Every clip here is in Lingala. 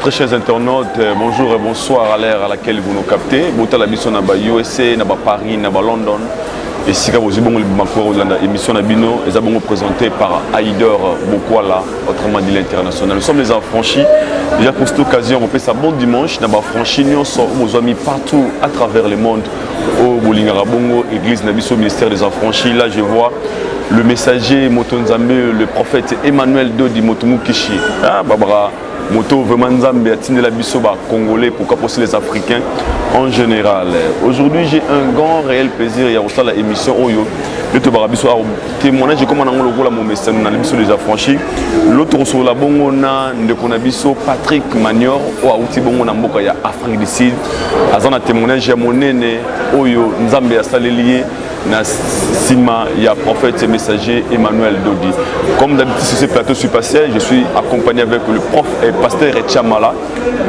très chers internautes, bonjour et bonsoir à l'heure à laquelle vous nous captez. Bota la mission na ba USA, na ba Paris, na ba London. Et si vous avez une émission Nabino, ils sont présentés par Aider Bokwala, autrement dit l'international. Nous sommes les affranchis. Déjà pour cette occasion, on fait ça bon dimanche. Nous avons franchi nos amis partout à travers le monde. Au Bolingarabongo, église Nabiso, ministère des affranchis. Là, je vois le messager Motonzambe, le prophète Emmanuel Dodi Motomukishi. Ah, Babara. Moto vraiment Nzambe atine la bisoba congolais, pourquoi pas les Africains en général. Aujourd'hui j'ai un grand réel plaisir, il y a aussi la émission Oyo le Tobarabiso témoignage comme on a le mon message dans l'émission des affranchis. L'autre sur la bongo na ndekonabiso Patrick Manior ou auti bongo na mboka ya Afrique du Sud. Azana témoignage ya monene Oyo Nzambe ya salelié na sima ya prophète et messager Emmanuel Dodi. Comme d'habitude sur ce plateau spatial, je suis accompagné avec le prof et pasteur Chamala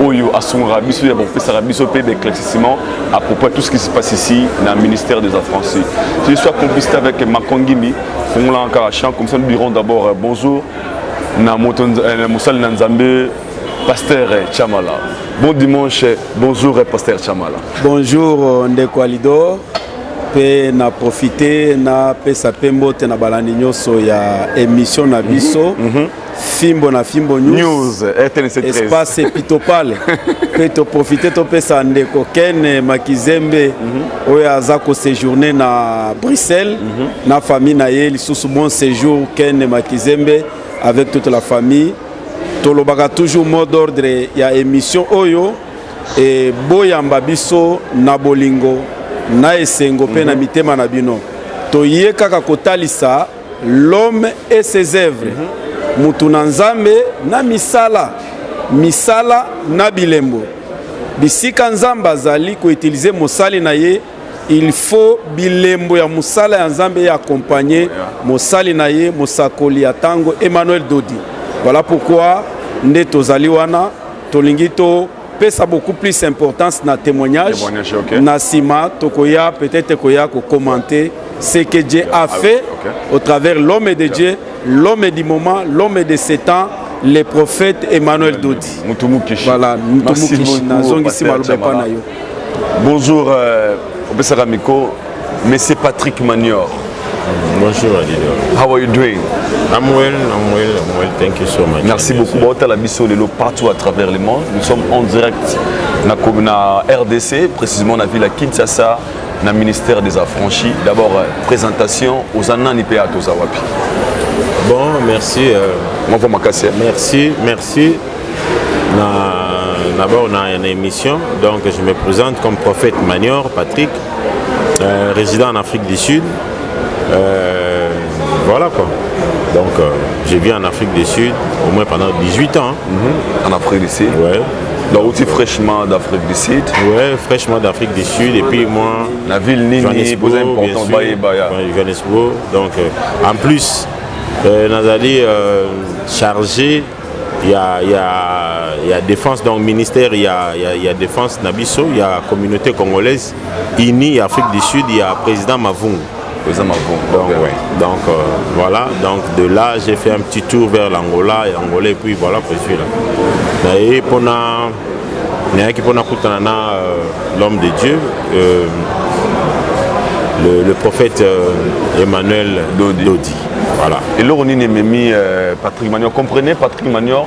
Oyo Asungara Biso ya bon Rabiso pe d'éclaircissement à propos de tout ce qui se passe ici dans le ministère des Affranchis. Je suis accompagné avec Makongimi, Fongola Nkarachan, comme ça nous dirons d'abord bonjour na Moussal Nanzambe, pasteur Chamala. Bon dimanche, bonjour pasteur Chamala. Bonjour Ndeko Alidor. Pe na profiter na pesa pembote na balani nyoso ya émission na biso Fimbo na Fimbo News espace pitopale pe to profiter to pesa ndeko Ken Makizembe oya azako séjourner na Bruxelles na famille na ye lisusu bon séjour Ken Makizembe avec toute la famille tolobaka toujours mot d'ordre ya émission oyo et boyamba biso na bolingo na esengo pe na mitema na bino toye kaka kotalisa l'homme et ses œuvres mutu na Nzambe na misala na bilembo bisika Nzambe azali ko utiliser mosali na ye il faut bilembo ya mosala ya Nzambe ya accompagner mosali na ye mosakoli ya tango Emmanuel Dodi. Voilà pourquoi nde tozali wana tolingi to pesa beaucoup plus importance na témoignage okay. Na sima tokoya peut-être koya ko commenter ce que Dieu a fait au travers l'homme de Dieu, l'homme du moment, l'homme de ces temps, le prophète Emmanuel Dodi. Voilà, bonjour Obesaramiko, Monsieur Patrick Manior. Bonjour Adidor. How are you doing? I'm well. Thank you so much. Merci beaucoup. Bon, la mission de l'eau partout à travers le monde. Nous sommes en direct na RDC, précisément dans la ville de Kinshasa, dans le ministère des Affranchis. D'abord, présentation aux Anani Péato Zawapi. Bon, merci. Merci. D'abord, on a une émission. Donc, je me présente comme prophète Manior, Patrick, résident en Afrique du Sud. Voilà quoi. Donc j'ai vécu en Afrique du Sud au moins pendant 18 ans. En Afrique du Sud? Ouais. Donc aussi fraîchement d'Afrique du Sud? Ouais, fraîchement d'Afrique du Sud. Et puis moi, la ville Johannesburg, Johannesburg. Donc en plus, Nazali chargé, il y a défense dans le ministère, il y a défense Nabiso, il y a communauté congolaise, INI, Afrique du Sud, il y a président Mavung. Donc voilà, donc de là j'ai fait un petit tour vers l'Angola et puis voilà que je suis là. Et pour l'homme de Dieu, le prophète Emmanuel Dodi. Voilà. Et là on est mis Patrick Manior. Comprenez, Patrick Manior,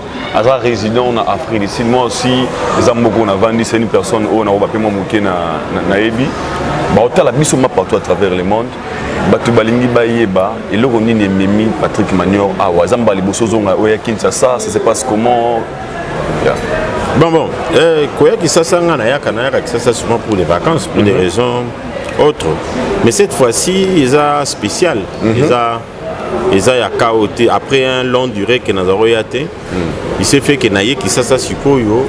résident en Afrique du Sud. Moi aussi, les Ambogo na vendu, c'est une personne où on a pas mouké na Ebi. Bah autant la mission partout à travers le monde. Batu balingi bayeba et là on est mis Patrick Manior à Wazamba libosozonga oya Kinshasa, ça se passe comment? Bon. Koya Kinshasa ngana ya kanaya Kinshasa souvent pour les vacances, pour des raisons autres. Mais cette fois-ci, ils ont spécial. Ils ont chaotique après un long durée que nous avons été. Il s'est fait que naye Kinshasa sikoyo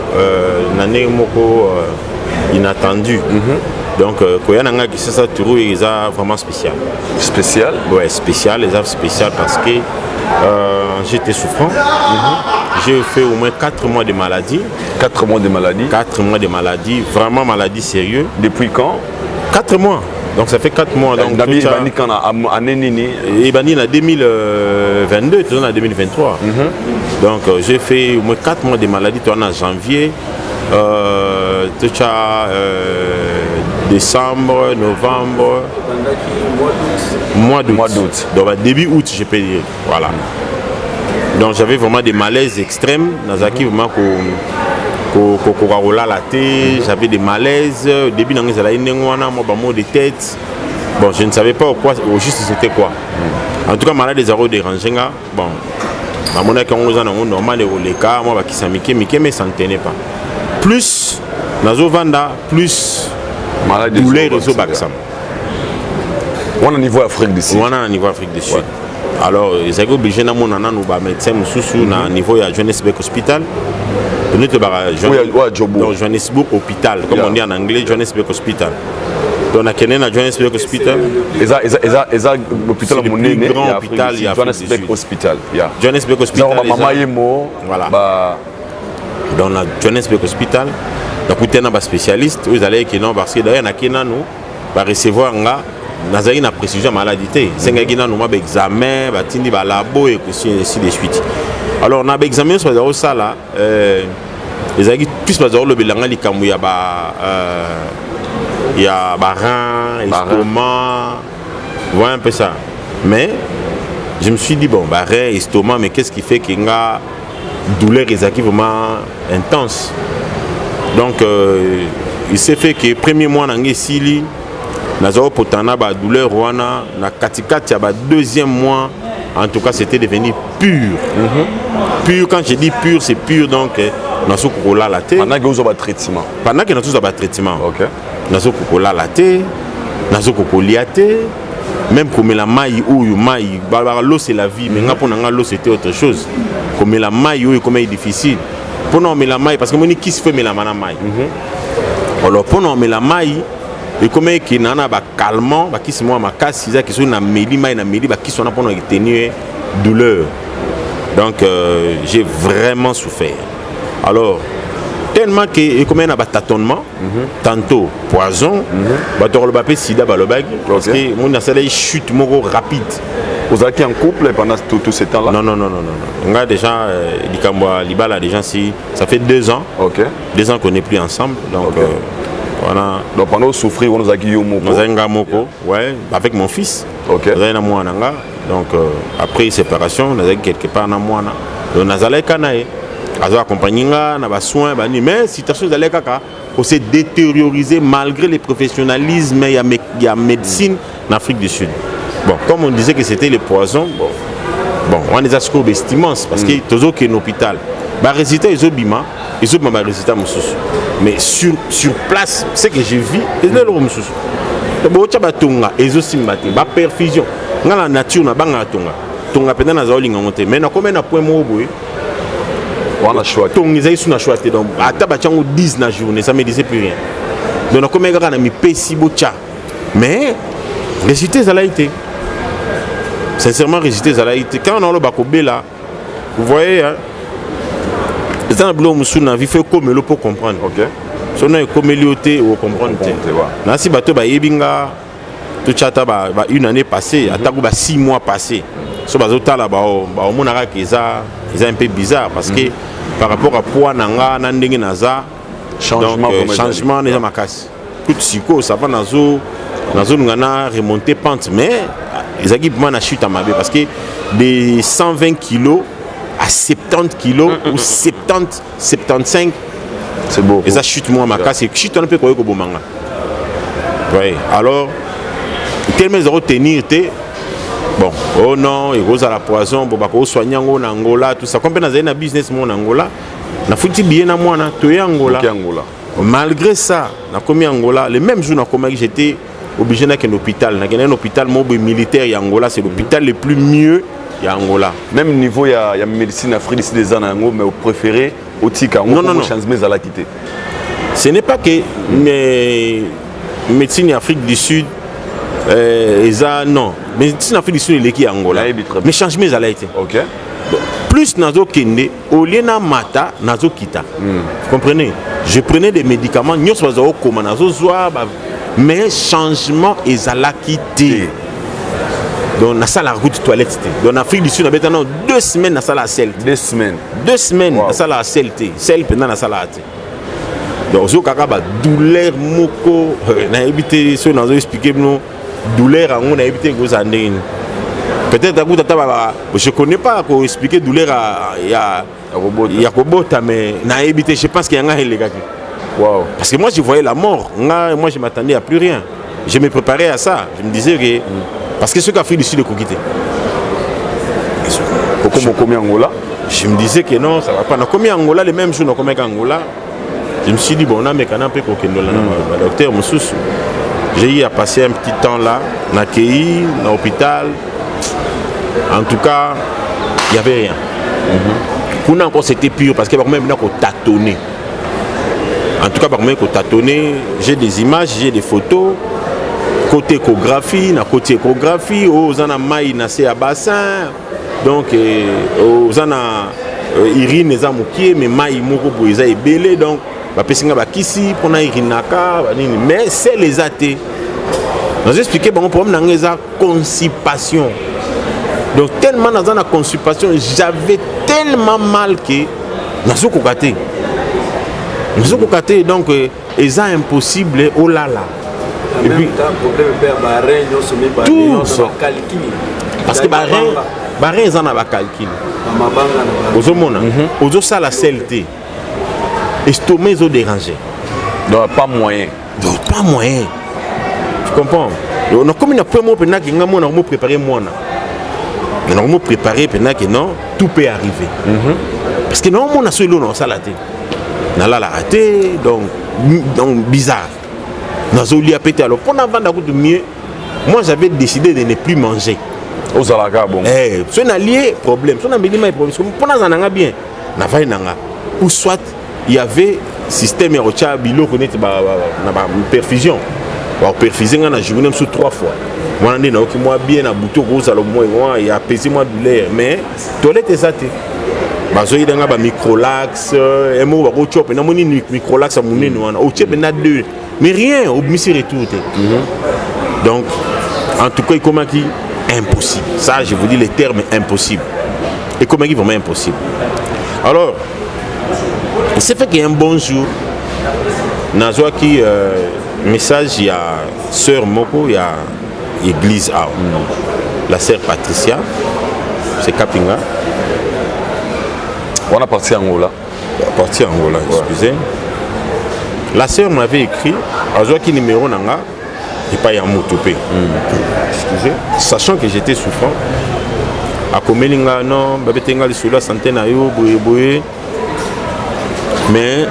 nané moko inattendu. Donc Koyananga Kinshasa Tourou ils ont vraiment spécial. Spécial? Ouais, spécial, ils ont spécial parce que j'étais souffrant. J'ai fait au moins 4 mois de maladie. 4 mois de maladie? 4 mois de maladie, vraiment maladie sérieuse. Depuis quand? 4 mois. Donc ça fait 4 mois. Donc Dabi Bani quand année nini. Et Bani en 2022, toujours en 2023. Donc j'ai fait au moins 4 mois de maladie, toi en janvier, décembre, novembre, mois d'août. Donc début août, je peux dire. Voilà. Donc j'avais vraiment des malaises extrêmes. Nazaki vraiment j'avais des malaises. Au début, j'avais des de tête. Bon, je ne savais pas quoi, au juste c'était quoi. En tout cas, malade des arômes dérangés. Bon, mon école normal les cas, moi qui mais ça ne tenait pas. Plus nazo vanda, plus douleur réseau Baxam. On a niveau Afrique du Sud. On a un niveau Afrique du Sud. Alors, ils ont obligé de mon médecin au niveau de Johannesburg Hospital. Johannesburg Hospital, comme on dit en anglais, Johannesburg Hospital. Donc, on a Johannesburg Hospital. C'est le plus grand hôpital. Johannesburg Hospital. Johannesburg Hospital. Voilà. Dans la Johannesburg Hospital, donc on a un spécialiste. Vous allez que non parce que d'ailleurs nous va recevoir une précision maladie. C'est un examen, un labo et ainsi de suite. Alors on a un examen sur ça là. Les amis plus pas le bilan il y a rein, estomac, voilà un peu ça. Mais je me suis dit bon rein, estomac, mais qu'est-ce qui fait qu'il y a douleur vraiment intense. Donc il s'est fait que le premier mois dans Sili, nazo potana ba douleur wana na katikati ya ba deuxième mois, en tout cas c'était devenu pur. Pur, quand je dis pur, c'est pur donc nazo kokola la thé. Pendant que vous avez traitement. Pendant que nazo ba traitement. OK. Nazo kokola la thé, nazo kokolia thé, même comme la maille ou maille, l'eau c'est la vie, mais pour l'eau c'était autre chose. Comme la maille ou comme est difficile. Pour nous la maille parce que mon qui se fait mais la maille. Alors pour nous la maille et comme qui nana ba calmant, ba qui se moi ma casse, ils qui sont na meli maille na meli ba qui sont pour nous tenir douleur. Donc j'ai vraiment souffert. Alors tellement que comme un tâtonnement, tantôt poison, bateau le bapé sida balobag parce que mon assaillant chute moro rapide. Vous êtes en couple pendant tout ce temps-là? Non. On a déjà Libala déjà si ça fait 2 ans. OK. 2 ans qu'on n'est plus ensemble. Donc voilà. Donc pendant souffrir, on a Moko, ouais, avec mon fils. OK. Donc après séparation, on a quelque part na mwana. Donc nazalé kanae. Azo accompagner na ba soin ba ni mais situation d'aller kaka pour se détériorer malgré le professionnalisme il y a médecine en Afrique du Sud. Bon, comme on disait que c'était le poison, bon, on les a sous-estimés parce que toujours qu'il y a un hôpital. Les résultats, ils ont bima, ils ont des résultats. Mais sur place, ce que j'ai vu, ils ont des résultats. Ils ont aussi des perfusion. Dans la nature, ils ont des perfusion. Mais combien de points on a choisi. Ils ont choisi. Donc, à 10 na journée, ça ne me disait plus rien. Donc, combien de mis pessi bocha. Mais, résultats, ça l'a été. Sincèrement, résultats, ça l'a été. Quand on a le bakobé là, vous voyez, hein, les gens ont vie fait comme le pour comprendre. OK. Si on a comme l'ioté ou comprendre. Nasi bateau ba yebinga tout chata ba 1 année passée, attaque ba 6 mois passés. So bazota là ba au monara qui ça un peu bizarre parce que par rapport à poids nanga nandenge naza changement déjà ma casse. Tout psycho ça va nazo ngana remonter pente mais les équipements na chute à ma parce que des 120 kg à 70 kg ou 70 75 c'est beau. Et ça chute moi ma casse et chute un peu quoi ko bomanga. Oui, alors tellement ils ont tenir bon, oh non, il rose à la poison, bon bah ko soigner en Angola tout ça. Comme dans un business mon Angola, na fouti bien na moi na toye Angola. Malgré ça, na commis Angola, le même jour na commis j'étais obligé d'aller à un hôpital. Dans un hôpital militaire à Angola, c'est l'hôpital le plus mieux à Angola. Même niveau il y a médecine afrique ici des ans mais au préféré au tika non. à la quitter. Ce n'est pas que médecine Afrique du Sud non, médecine Afrique du Sud il est qui Angola. Mais changement ça a été. OK. Plus nazo kende au lieu na mata nazo kita. Vous comprenez? Je prenais des médicaments, nous faisons comme nazo zoa mais changement ezalaki te. Donc na sala route toilette te. Donc en Afrique du Sud na betana 2 semaines na sala sel. 2 semaines. 2 semaines na sala sel te. Sel pendant na sala te. Donc zo kaka ba douleur moko na éviter so na zo expliquer no douleur on a évité go zandine. Peut-être à côté je connais pas pour expliquer douleur il y a robota mais na évité je pense qu'il y a un les gars. Wow. Parce que moi je voyais la mort, moi je m'attendais à plus rien. Je me préparais à ça. Je me disais que parce que ce qu'Afrique du Sud est quitté. Combien Angola? Je me disais que non, ça va pas. Combien Angola les mêmes jours dans combien Angola? Je me suis dit bon on a mes canapés pour que nous là docteur Moussous. J'ai eu à passer un petit temps là, na Kei, na hôpital. En tout cas, il n'y avait rien. Pour nous encore c'était pire parce que par même qu'on tâtonnait. En tout cas par même qu'on tâtonnait, j'ai des images, j'ai des photos. Côté échographie, na côté échographie, aux ana maï na à bassin. Donc aux ana irine les amoukié mais maï moko boisa est belé donc ba pesinga ba kisi pour na irinaka mais c'est les athées. Nous expliquer bon problème dans les constipation. Donc tellement dans la constipation, j'avais tellement mal que nous avons cocaté donc ils ont impossible oh là là. Et puis tout parce que barré ils en ont calcul. Aux hommes aux ça la CLT. Estomac ils ont dérangé. Donc pas moyen. Donc pas moyen. Tu comprends? On a comme une première peine qui nous avons préparé moi. Nous avons préparé pendant que non, tout peut arriver. Parce que non, on a ce lot dans la tête. On a la raté, donc bizarre. Nous avons lié à péter. Alors, pour avant d'avoir de mieux, moi j'avais décidé de ne plus manger. Aux Alaga, bon. Si on a lié, problème. Si on a mis des problèmes, pour nous en bien, on a fait ou soit il y avait système Erocha Bilo connaît une perfusion. On perfusé dans la journée sous 3 fois. Moi on est là moi bien à bouton rose alors moi il a pesé moi douleur mais toilette est ça té. Bazo il nga ba microlax et moi ba chop na moni microlax à mon nez on au chep na 2 mais rien au monsieur retour té. Donc en tout cas comment qui impossible. Ça je vous dis les termes impossible. Et comment qui vraiment impossible. Alors c'est fait qu'il y a un bon jour Nazoa qui message, il y a sœur Moko, il y a église A. La sœur Patricia, c'est Kapinga. On a parti à Angola. Parti à Angola, excusez. La sœur m'avait écrit, Nazoa qui numéro nanga, et pas Yamotopé. Excusez. Sachant que j'étais souffrant, à Komelinga, non, Babetenga, le soula, santé na yo, boye. Mais,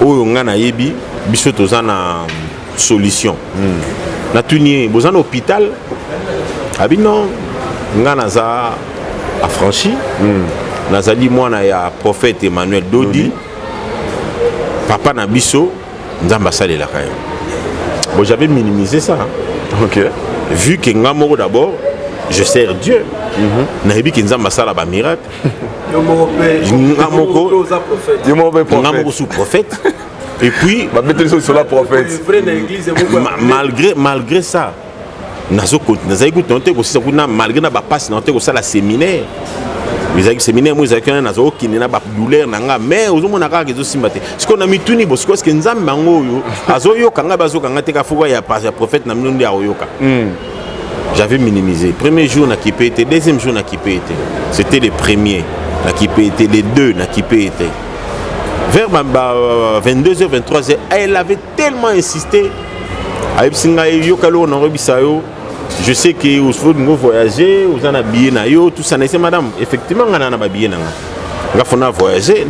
oyo nga na yebi biso toza na solution na tuni boza na hôpital abino nga naza affranchi nazali mwana ya prophète Emmanuel Dodi papa na biso nzamba salela kayo bon j'avais minimisé ça OK vu que nga moko d'abord je sers Dieu na yebi que nzamba sala ba miracle nga moko sous prophète. Et puis, malgré ça, malgré la passe, la séminaire, les séminaires, moi, j'ai un qui n'a pas douleur, mais aux hommes, on a ce qu'on a mis tout niveau, ce que nous avons prophète, j'avais minimisé. Premier jour, on a qui était, deuxième jour, on a qui était. C'était les premiers, on a qui était, les deux, on a qui était. Vers 22h, 23h, elle avait tellement insisté. Je sais que vous voyager, vous en habillez, tout ça. Madame, effectivement, on a habillé. On a voyagé,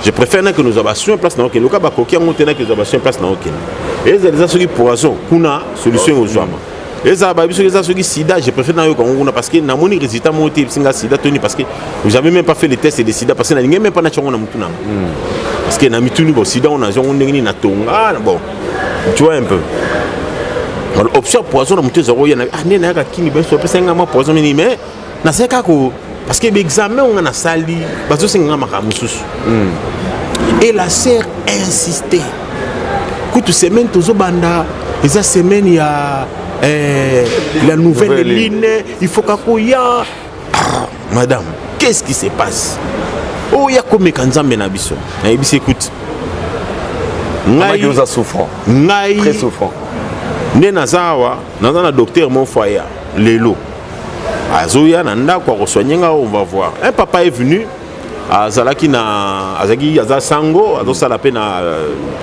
je préfère que nous abattions une place dans aucun. Nous avons une place dans aucun. Et les gens qui poison, on a solution aux hommes. Les gens qui sida, je préfère parce que dans mon résultat, moi, sida parce que vous n'avez même pas fait les tests de sida parce que vous n'avez même pas de parce que dans le sida, on a bon, tu vois un peu. L'option poison, on a poison, mais parce que l'examen, on a sali, et la sœur insistait. kutu semaine tozo banda eza semaine ya la nouvelle ligne il faut kakoya madame qu'est-ce qui se passe oh ya komeka nzambe na biso na yebisi écoute ngai oza souffrant ngai très souffrant nde nazawa naza na docteur mon foyer lelo azoya na ndako akosoigner nga on va voir un papa est venu azalaki na azaki aza sango azosala pe na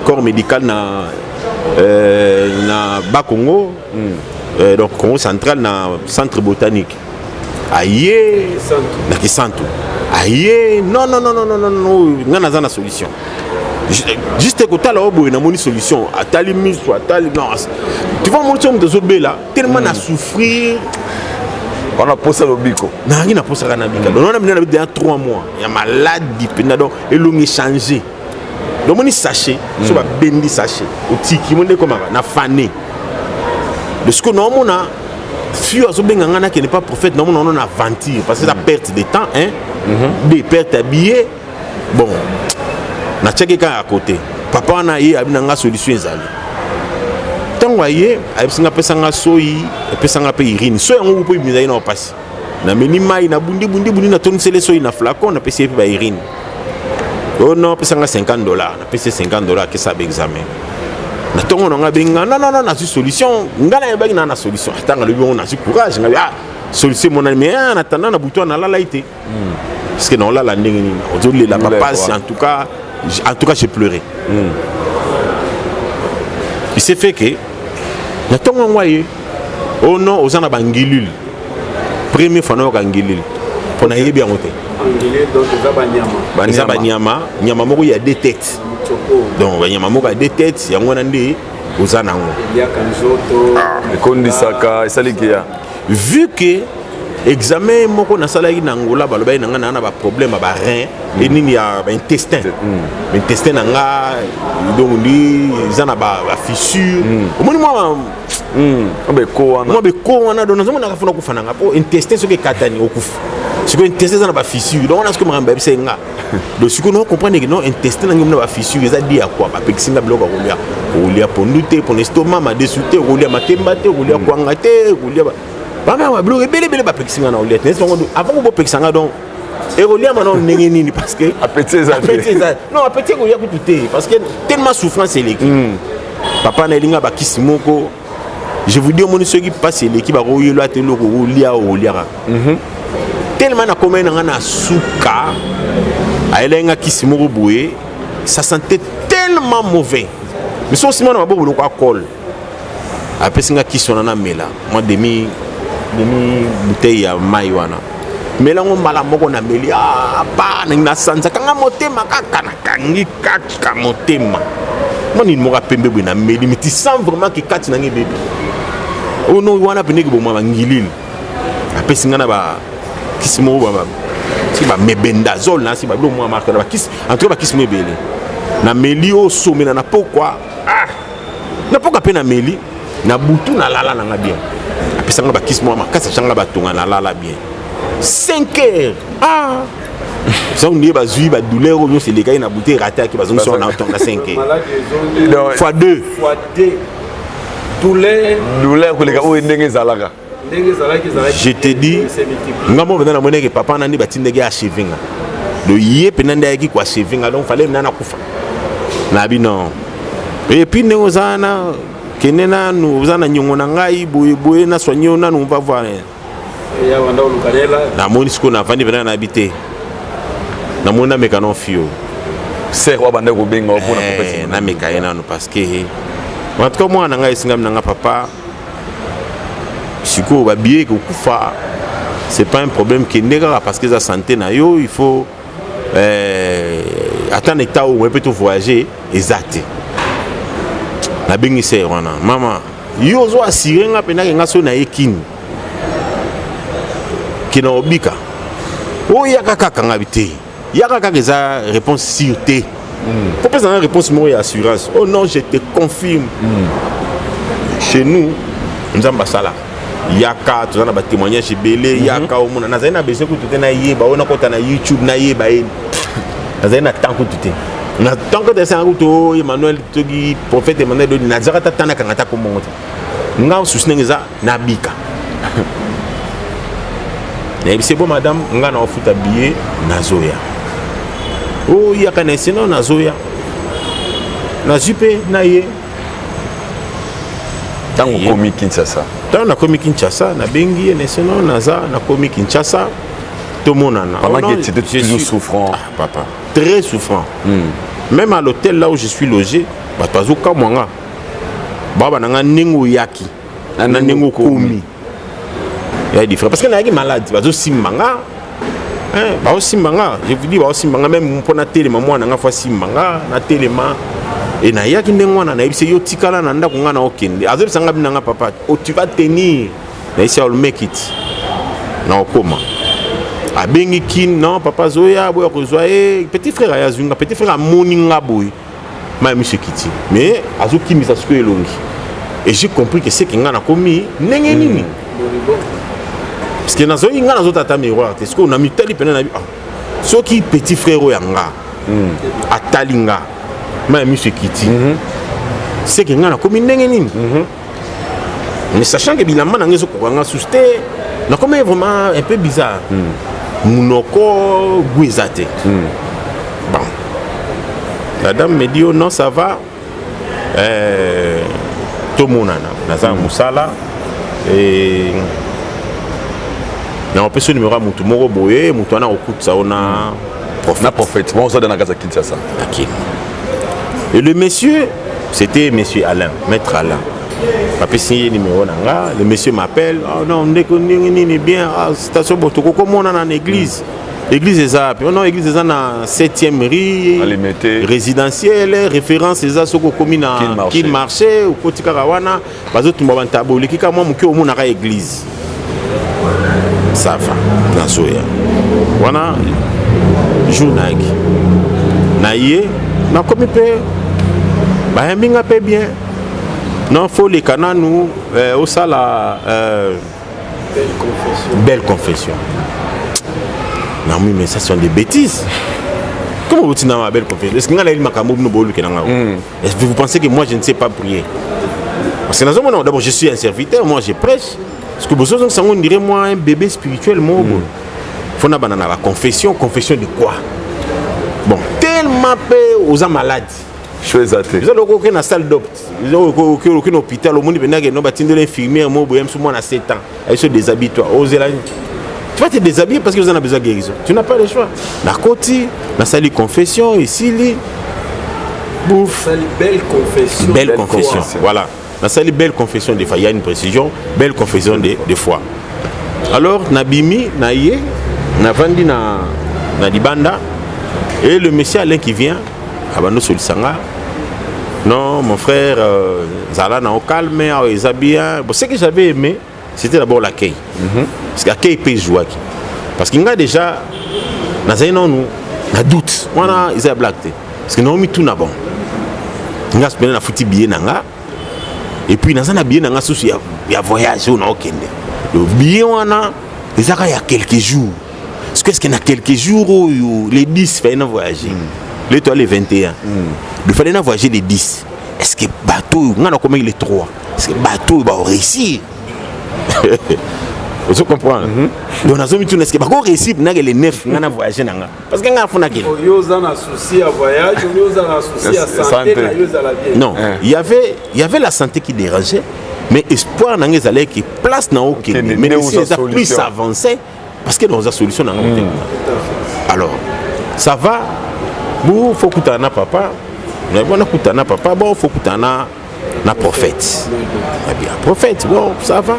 corps médical na Bakongo donc Congo central na centre botanique aye na Kisantu aye non nga naza na solution juste kotala oboye na moni solution atali miso atali non tu vois mon chum de zobela tellement na souffrir on a posé le bico na posa kana bika donc on a mis dans 3 mois il y a maladie pena donc elongi changer donc moni sachet so ba bendi sachet otiki monde comme na fané de ce que non mona fio azobenga ngana qui n'est pas prophète non on aventure parce que ça perte de temps hein des pertes habillées bon na tcheke ka à côté papa na ye abinanga solution ezali tango ye abisinga pesanga soyi pesanga pe irine so yango po ibinza ina opasi na meni mai na bundi na tonisele soyi na flacon na pesi pe ba irine oh non pesanga $50 na pesi $50 que ça examen na tongo nga benga non na solution ngana yebaki na solution tanga le on a courage ngabi solution mon ami en attendant na bouton na la été parce que non là la ndenge ni ozoli la papa en tout cas j'ai pleuré il s'est fait que na tongo ngwaye oh non ozana bangilul première fois na bangilul pona yebi yango te angilul donc eza banyama moko ya deux têtes donc banyama moko ya deux têtes yango na nde ozana ngo ya kanzoto ekondisaka esaliki ya vu que examen moko nasalaki na ngola balobai na nga na ba problème ba rein et nini ya ba intestin intestin na nga donc ndi zana ba fissure omoni moi ko wana donc nazomona ka fona kufana nga po intestin soki katani okufa siko intestin zana ba fissure donc on a ce que mamba bisenga donc siko no comprendre que non intestin na ngomna ba fissure eza dia quoi ba pekisinga biloko kolia pondute pour l'estomac ma desute kolia matemba te kolia kwanga te kolia bama wa blo bele ba pekisinga na olia n'est-ce pas avant ko pekisanga donc et olia manon ndenge nini parce que appétit non appétit kolia ko tout parce que tellement souffrance l'équipe papa na linga ba kisimoko je vous dis mon ceux qui passe l'équipe ba royelo atelo ko olia tellement na comment na suka aelenga kisimoko boye ça sentait tellement mauvais mais so simana maboko ko akol apesinga kisona na mela moi demi bouteille ya mai wana melango mala moko na meli ba na sanza kanga motema kaka na kangi kaka motema moni moka pembe bwe na meli mais tu sens vraiment que kati na ngi bébé oh non wana peneki bo mama ngilil apesinga na ba kisimo ba si ba mebendazole na si ba lo mo marque na ba kis en tout cas ba kisimo belé na meli o somena na pourquoi na pourquoi pe na meli na butu na lala na nga bien apesanga ba kismo makasa changa batonga na lala bien 5 heures ça on dit ba zui ba douleur on se les gars na butu raté ki bazongi so na tonga 5 heures fois 2 douleur ko les gars o ndenge zalaka je te dis ngamo bana na moneke papa nandi batindege a chevinga do yé penanda yaki kwa chevinga donc fallait nana kufa na bi non et puis ne ozana kenena nous ozana nyongo na ngai boye na soigner na nous va voir ya wanda ulukalela na monisco na vandi bana na habiter na mona mekano fio c'est quoi bande ko benga pour na compétition na mekayena no parce que en tout cas moi na ngai singam na papa siko ba bié ko kufa c'est pas un problème qui négara parce que sa santé na yo il faut attendre état où on peut voyager exact na bengi se wana mama yo zo assurer nga pena nga so na ekini kina obika o yaka kaka ngabite yaka kaka za réponse sûreté faut pas une réponse moi assurance oh non je te confirme chez nous nous avons ça yaka tozana ba témoignage belé yaka o mona nazana besoin ko tutena yeba ona kota na YouTube na yeba nazana tant ko tuté tant que tu es Emmanuel Togi, prophète Emmanuel Dodi, Nazarata Tana Kangata Komongote. Nous avons soutenu ça, Nabika. C'est bon, madame, nous avons fait habiller Nazoya. Oh, il y a qu'un essayant Nazoya. Nazupe, Naye. Tant qu'on commis Kinshasa. Tant qu'on commis Kinshasa, na bengi, essayant Naza, na commis Kinshasa. Tout le monde en a. Pendant que tu étais toujours souffrant. Ah, papa. Très souffrant. Même à l'hôtel là où je suis logé, Batazuka Mwanga. Baba nanga ningu yaki. Na ningu komi. Il y a des frères. Parce qu'il y a des malades. Bazo simbanga. Bazo simbanga. Je vous dis, bazo simbanga. Même pour na télé, moi, nanga fois simbanga. Na télé, et na yaki ndengwana. Na yibise yo tikala na nda kunga na okende. Azo sanga binanga papa. Oh, tu vas tenir. Na yisi, I'll make it. Na okoma. A bengi kin, non, papa Zoya, boya kozoye. Petit frère Ayazunga, petit frère Moninga boy. Ma monsieur Kiti. Mais azo kimi sa suko elongi. Et j'ai compris que c'est qu'il y a commis n'engé nini. Parce que nazo inga nazo tata miroir. Est-ce qu'on a mis tali pena na bi. Ce qui petit frère yanga. Atalinga. Ma monsieur Kiti. C'est qu'il y a commis n'engé nini. Mais sachant que bilamba nangezo ko nga susté, na comme vraiment un peu bizarre. Munoko guizate. Bon. La dame me dit oh non ça va. Tout le monde a Moussala et on peut se numéro Moutou Moro Boye, Moutou Ana Okut Saona prophète. Bon, ça donne à Kinshasa. Et le monsieur, c'était monsieur Alain, maître Alain. Papa signé numéro nanga, le monsieur m'appelle, oh non, on est bien, station Botoko, comment on a en église. L'église est là, non, l'église est dans 7e rue, résidentielle, référence est là, ce qu'on commune à Kin Marché, ou Koti Karawana, parce que tout le monde a tabou, l'équipe à moi, mon cœur au monde a l'église. Ça va, dans Soya. Voilà, journal. Naïe, n'a comme peu, bah, un bien, bien. Non, faut les canaux, nous, au sala, belle confession. Non, mais ça sont des bêtises. Comment vous dites ma belle confession? Est-ce que vous pensez que moi je ne sais pas prier? Parce que d'abord je suis un serviteur, moi je prêche. Parce que vous on dirait moi un bébé spirituel. Il faut la confession. Confession de quoi? Bon, tellement peu aux malades. Je suis athée. Vous avez aucune salle d'opte. Vous avez aucun hôpital. Au monde, il y a une infirmière qui a 7 ans. Elle se déshabille. Tu vas te déshabiller parce que vous en avez besoin de guérison. Tu n'as pas le choix. La côté, la salle de confession, ici, bouffe. Belle confession. Belle confession. Voilà. La salle belle confession de foi. Il y a une précision. Belle confession de foi. Alors, Nabimi, Naïe, Navandi, Nadibanda, et le monsieur Alain qui vient, Abano Solisanga. Non, mon frère, Zala n'a au calme, ils habillent. Ce que j'avais aimé, c'était d'abord l'accueil. Parce que l'accueil peut jouer. Parce qu'il y a déjà, nous doute. Ils ont blagué. Parce que nous avons tout na bon. Nous avons fait billet nanga. Et puis nous avons billet nanga il y a voyage ou non. Le billet il y a quelques jours. Parce qu'il y a quelques jours où les 10 fait un voyage. Les 21. Il fallait voyager les 10. Est-ce que bateau, on a combien les 3? Est-ce que bateau va réussir? Vous comprenez? Donc, on a mis tout ce qui va réussir pour les 9 on a voyagé. Parce qu'il y a un souci à voyage, il y a un souci à santé. Non, il y avait la santé qui dérangeait, mais espoir n'a pas qui place dans aucun. Mais les a plus avancé parce que dans la solution. Alors, ça va. Il faut que tu aies un papa. Il faut que tu aies un prophète. Prophète, bon, ça va.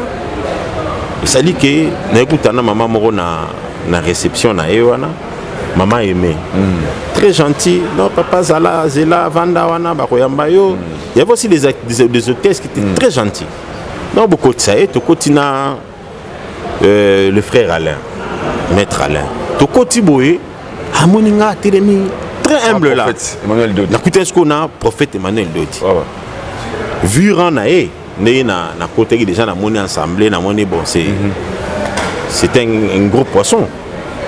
Ça dit que tu as maman moro na réception na ewana. Maman aimée. Très gentil. Non, papa Zala, Zela, Vanda, Wana, Bakoyamba yo. Il y avait aussi des hôtesses qui étaient très gentils. Non, beaucoup de ça. Tu continues le frère Alain, maître Alain. Tu continues à Moninga, Télémi. Très humble là. Emmanuel Dodi. Écoutez ce qu'on a, prophète Emmanuel Dodi. Vu Ranae, na côté déjà na monnaie ensemble, na monnaie bon c'est un gros poisson.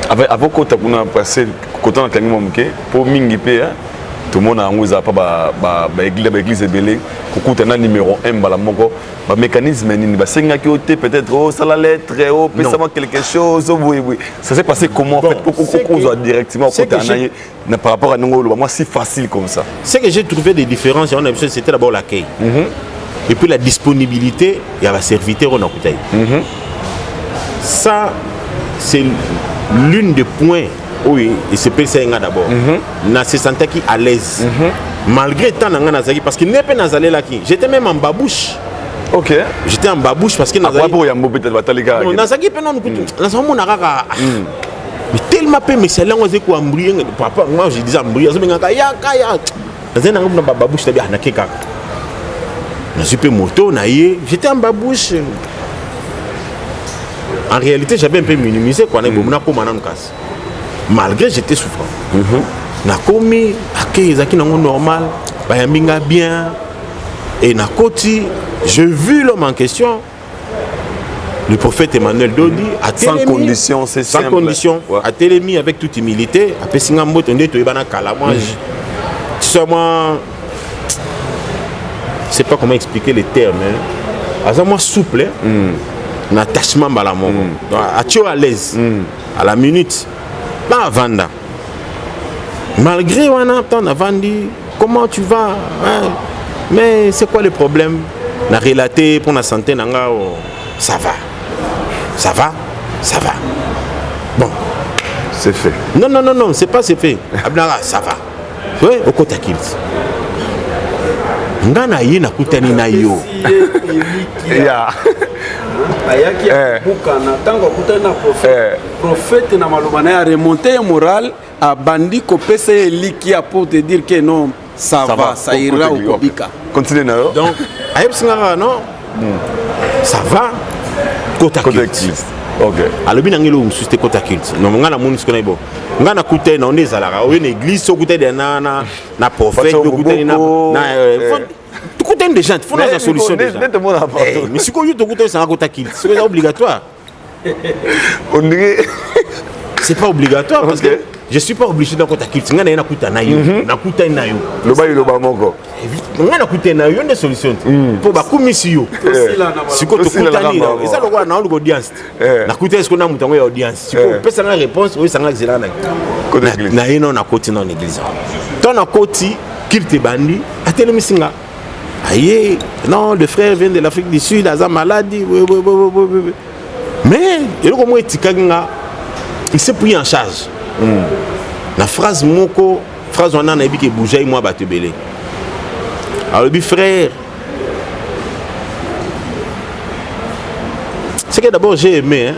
Avec quand on a passé côté dans Kangi Momuke pour mingi pe, tout le monde a pas église belé kukuta na numéro 1 bala moko ba mécanisme ni ba senga ki oté peut-être oh ça la lettre oh pesama quelque chose oh oui ça s'est passé comment en fait kukuza directement par rapport à nous moi si facile comme ça. Ce que j'ai trouvé des différences on a vu c'était d'abord l'accueil et puis la disponibilité il y a la serviteur on a écouté ça c'est l'une des points. Oui, il se peut d'abord. Na se sentait qui à l'aise. Malgré tant nazaki parce qu'il n'est pas nazalé là qui. J'étais même en babouche. OK. J'étais en babouche parce que nazaki. Après yambo peut-être batalika. Non, nazaki pe non kutu. Nasamu nakaka. Mais tellement peu mais c'est là on ko ambrier papa moi je disais ambrier ça ngaka ya kaya. Nazana na babouche tabi na keka. Na super moto na yé, j'étais en babouche. En réalité, j'avais un peu minimisé quoi na bomuna ko mananu kas. Malgré j'étais souffrant. Na komi akei ezaki nango normal, bayambinga bien et na koti, j'ai vu l'homme en question. Le prophète Emmanuel Dodi a sans condition, c'est simple. Sans condition, a télémi avec toute humilité, après singa mboto ndé to ebana kala moi. Tu sais moi je sais pas comment expliquer les termes hein. Asa moi souple un attachement à la mort. À l'aise à la minute. Pas Vanda. Malgré on a vendu, comment tu vas hein? Mais c'est quoi le problème? Na relaté pour la santé nanga ça va. Ça va? Ça va. Bon, c'est fait. Non, c'est pas c'est fait. Abnara, ça va. Oui, au côté kilt. Ngana yi na kutani na yo. Ya. Ayaki bukana tango kutana prophète na malobana a remonté moral a bandi ko pese likia pour te dire que non ça va ça ira au kobika. Continue na yo. Donc ayeb singa non. Ça va côté kilt. OK. Alobi nangelo msusite côté kilt. Non ngana moni skona ibo. Ngana kutana on ezalaka o une église so kutana na prophète do kutana na écoutez des gens, il faut une solution déjà. Mais si vous écoutez, c'est obligatoire. On dirait... C'est pas obligatoire parce que je ne suis pas obligé d'écouter kill. Je suis écouter nayo. Nakuta nayo. Le bail le bamoko. On écouter nayo une solution. Pour ba kumisio. Si ko to kutani. Et ça le quoi na audience. Nakuta est-ce qu'on a mutango audience. Si ko pesa na réponse, oui ça nga zela na. Na ino na koti na église. Ton na koti kill te bandi, atele misinga. Aïe, non, le frère vient de l'Afrique du Sud, il a maladie. Oui. Mais, il s'est pris en charge. La phrase moko, phrase on a dit que bougeait moi battu belé. Alors le frère, c'est que d'abord j'ai aimé.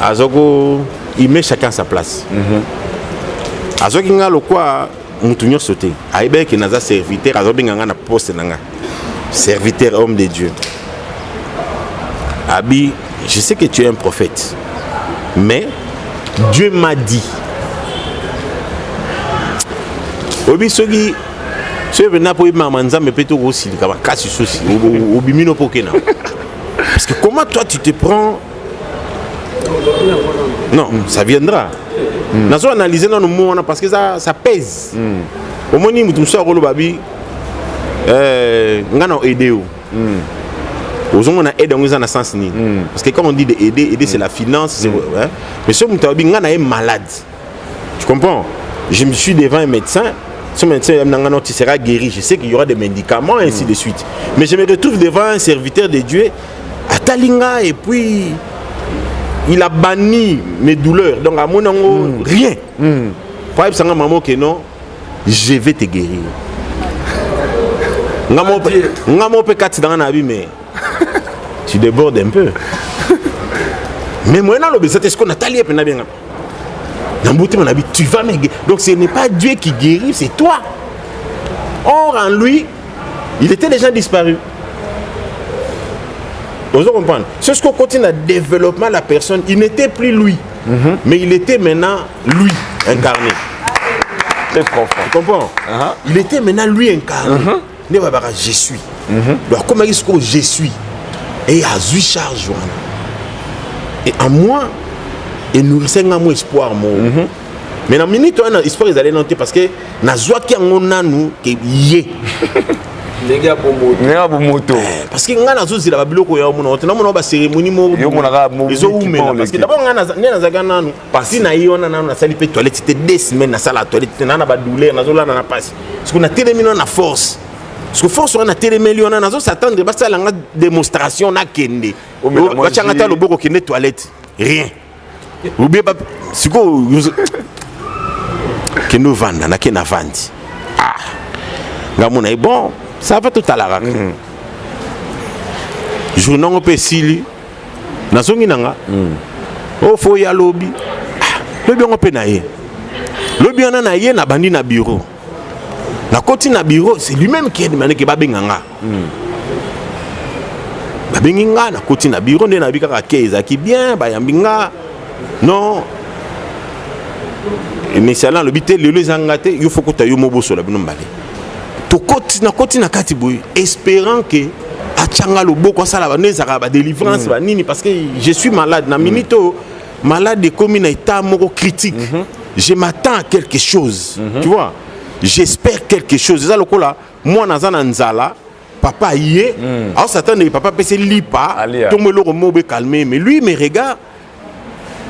Azogo, il met chacun sa place. Azogo nga le quoi. Moutounio sauté. Aïbe qui n'a pas serviteur, azobinganga na poste nanga. Serviteur homme de Dieu. Abi, je sais que tu es un prophète. Mais Dieu m'a dit. Obi sogi ce venant pour mamanza me peut aussi kama kasi souci obimino pokena. Parce que comment toi tu te prends? Non, ça viendra. Nous avons analysé dans nos mots parce que ça pèse. Au moment où nous sommes babi, nous avons aidé. On a aidé dans le sens ni. Parce que quand on dit aider c'est la finance. Mais si nous sommes malade, tu comprends? Je me suis devant un médecin. Ce médecin tu seras guéri. Je sais qu'il y aura des médicaments et ainsi de suite. Mais je me retrouve devant un serviteur de Dieu à Talinga et puis il a banni mes douleurs. Donc à mon nom, rien. Pour exemple, maman que non, je vais te guérir. Ngamo peut quatre dans la vie, mais tu débordes un peu. Mais moi, c'est ce qu'on a talé bien. Tu vas me guérir. Donc ce n'est pas Dieu qui guérit, c'est toi. Or en lui, il était déjà disparu. Vous comprenez? C'est ce qu'on continue à développer la personne. Il n'était plus lui, mais il était maintenant lui incarné. C'est profond. Tu comprends? Il était maintenant lui incarné. Je suis. Donc comment est-ce que je suis? Et il y a 8 charges. Et en moi, et nourrissez un espoir. Mais dans minute on a espoir ils allaient noter parce que na zwa ki ngona nous que yé Nega Bomoto. parce que ngana zo zila babiloko ya mona na mona ba cérémonie mo yo mona ka ils ont oumé parce que d'abord ngana na zagana nous parce na yona na sali pe toilette c'était 2 semaines na sala toilette na ba douleur na zo la na passe parce qu'on a téléminé na force parce que force on a téléminé on a zo s'attendre ba ça la démonstration na kende ba changata loboko kende toilette rien ou bien siko kendo vanda na kena vandi ngamona bon ça va tout à la journée on peut sili na zongi nanga o fo ya lobby lobby on peut na ye lobby on na ye na bandi na bureau na koti na bureau c'est lui-même qui a demandé que babenganga babenginga na koti na bureau ndena bika keza ki bien bayambinga non mais c'est là le bité le zangate il faut que tu ailles moboso la bino mbale to koti na kati boy espérant que achanga lo boko sala ba nezaka ba délivrance ba nini parce que je suis malade na minito malade de comme na état moko critique je m'attends à quelque chose tu vois j'espère quelque chose ça lokola moi nazana nzala papa yé alors s'attendre papa pese lipa tombe lo mobe calmer mais lui me regarde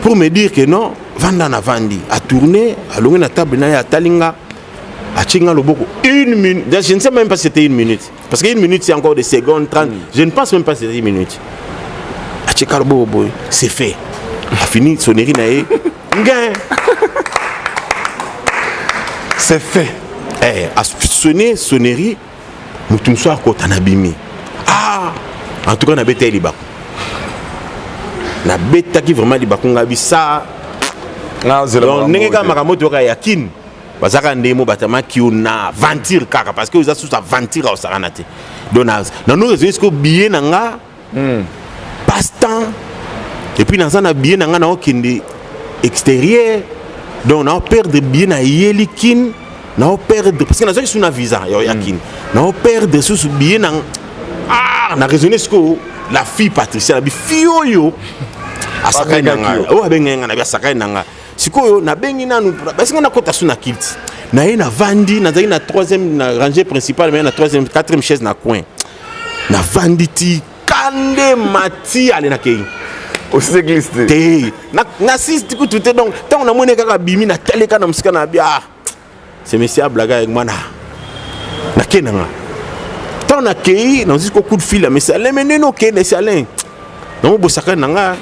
pour me dire que non vanda na vandi a tourner à longue na table na ya talinga a chinga le beaucoup 1 minute je ne sais même pas si c'était 1 minute parce que 1 minute c'est encore des secondes 30 je ne pense même pas si c'était 1 minute a chinga le boy c'est fait a fini sonnerie na e gain c'est fait a sonné sonnerie mutum soir ko tanabimi en tout cas na bete liba na beta qui vraiment liba kunga bisa donc nenge ka makamoto ka yakin bazaka ndemo batama ki na ventir kaka parce que vous avez sous à ventir au saranate donaz na nous raisons que billet nanga passe temps et puis dans ça billet nanga na okende extérieur donc on perdre billet na yelikin na perdre parce que na sous na visa yakin na perdre sous billet na na raisonner ce que la fille Patricia la fille yo asaka nanga o abenga na asaka nanga sikoyo na bengi nanu parce que na kota suna kilt na ye na vandi na zaki na 3e na rangée principale mais na 3e 4e chaise na coin na vanditi kande mati ale na kei aussi église te na 6 tout tout donc tant on a moné kaka bimi na teleka na musika na bia c'est monsieur blaga avec moi na kenanga tant na kei na jusqu'au coup de fil mais c'est mais non kei c'est Alain non bosaka nanga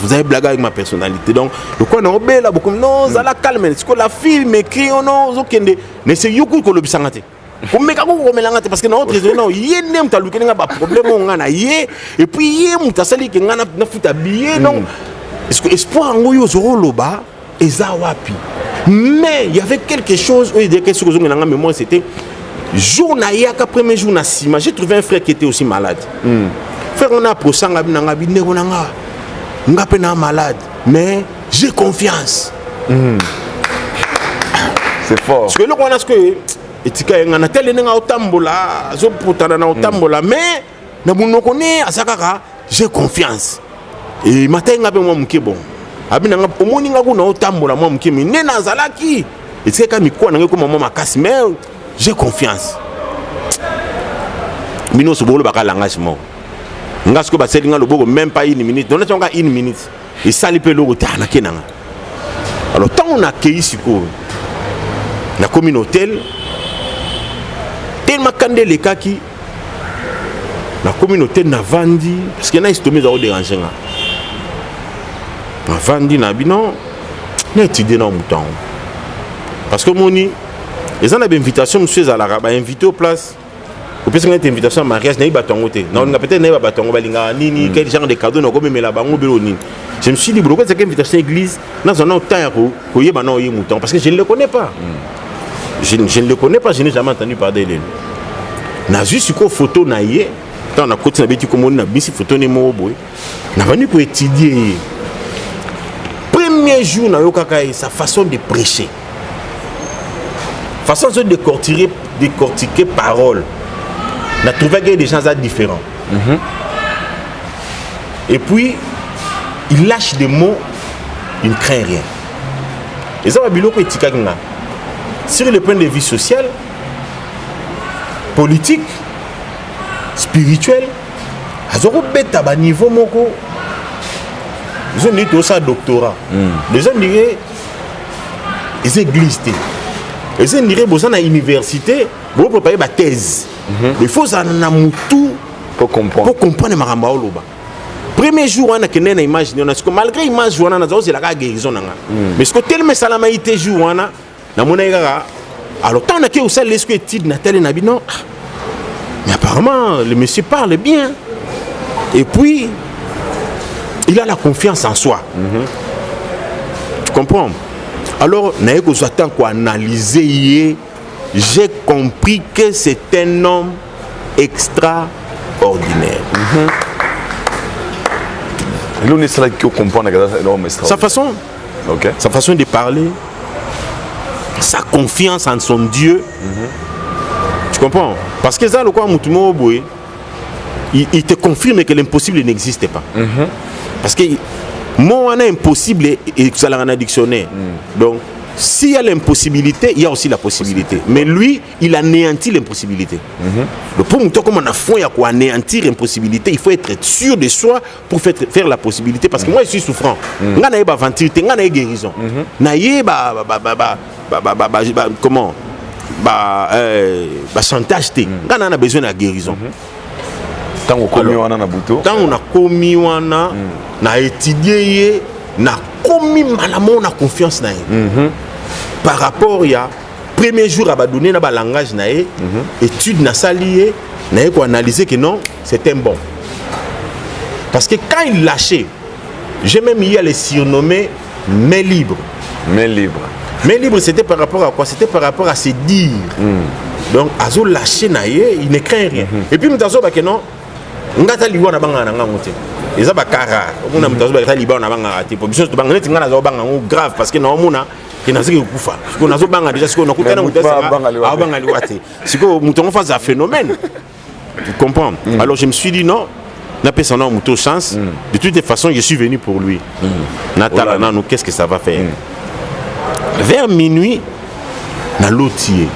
vous avez blagué avec ma personnalité donc le quoi non bela beaucoup non ça la calme c'est que la fille m'écrit non zokende mais c'est yuku ko lobisangate ko meka ko ko melangate parce que notre raison non yene mtaluke nga ba problème on ngana yé et puis yé mutasali ke ngana na futa billet non est-ce que espoir ngoyo zoro loba eza wapi mais il y avait quelque chose où il disait que ce que zo ngana mémoire c'était jour na yaka premier jour na sima j'ai trouvé un frère qui était aussi malade frère on a prosanga binanga bineko nanga nga pena malade mais j'ai confiance c'est fort parce que le on a ce que etika ngana tele nga otambola zo potana na otambola mais na bunoko ne asakaka j'ai confiance et matin nga pe moi mke bon abina nga omoni nga kuna otambola moi mke mi ne nazalaki etika mikwa na ngeko mama makasi mais j'ai confiance mino so bolo baka langage mo nga ce que baseli nga loboko même pas 1 minute donc on a 1 minute et ça li pe logo ta na kenanga alors tant on a accueilli siko na communauté tellement kande le kaki na communauté na vandi parce que na histoire za o déranger nga na vandi na bino na étudier na mouton parce que moni les gens a invitation monsieur Zalara ba invité aux places au plus une invitation à mariage n'a pas tongoté non on a peut-être n'a pas tongo balinga nini quel genre de cadeau na comme la bango beloni je me suis dit pourquoi cette invitation église dans un autre temps ko yeba na oyi mouton parce que je ne le connais pas je ne le connais pas je n'ai jamais entendu parler de lui na juste ko photo na yé tant na côté na beti comme na bisi photo ne mo boy na venu pour étudier premier jour na yokaka sa façon de prêcher façon de décortiquer parole on a trouvé qu'il y a des gens différents et puis il lâche des mots il ne craint rien Et ça va biloko etikaki sur le point de vue social, politique, spirituel, azoko beta ba niveau moko. Ils ont dit tout ça doctorat. Les gens diraient ils églises. Ils ont dit ils sont à l'université, ils préparer ba thèse. Il faut ça na mutu pour comprendre maramba oloba. Premier jour on a que na image que malgré image on a c'est la guérison nanga. Mais ce que tellement salama été jour on a na mona alors tant que vous savez que étude Nathalie Nabino. Mais apparemment le monsieur parle bien. Et puis il a la confiance en soi. Tu comprends? Alors, j'attends qu'on analyser. J'ai compris que c'est un homme extraordinaire. Sa façon de parler, sa confiance en son Dieu. Tu comprends? Parce que ça, le quoi, il te confirme que l'impossible n'existe pas. Parce que moi, on a impossible et ça l'a en dictionnaire. Donc, s'il y a l'impossibilité, il y a aussi la possibilité. Mais lui, il anéantit l'impossibilité. Donc, pour nous, comme on a fond, il y a quoi anéantir l'impossibilité, il faut être sûr de soi pour faire la possibilité. Parce que moi, je suis souffrant. On a une aventure, on a une guérison. Comment? Chantage, on a besoin de la guérison. Tant on a commis wana na étudié na commis malamon na confiance na par rapport ya premier jour à donner na ba langage na étude na salié na ko analyser que non c'était bon parce que quand il lâchait j'ai même eu à le surnommer main libre c'était par rapport à quoi? C'était par rapport à se dire donc azo lâcher na il ne craint rien et puis mutazo ba que non ngata libo na banga na ngamote eza bakara omuna mutazo ba libo na banga ati position to banga neti ngana zo banga grave parce que na omuna ke naziki kufa siko nazo banga déjà siko nakutana mutasa banga liwate siko mutongo face à phénomène tu comprends alors je me suis dit non n'a pas son muto chance de toute façon je suis venu pour lui natala nous qu'est-ce que ça va faire vers minuit na lotier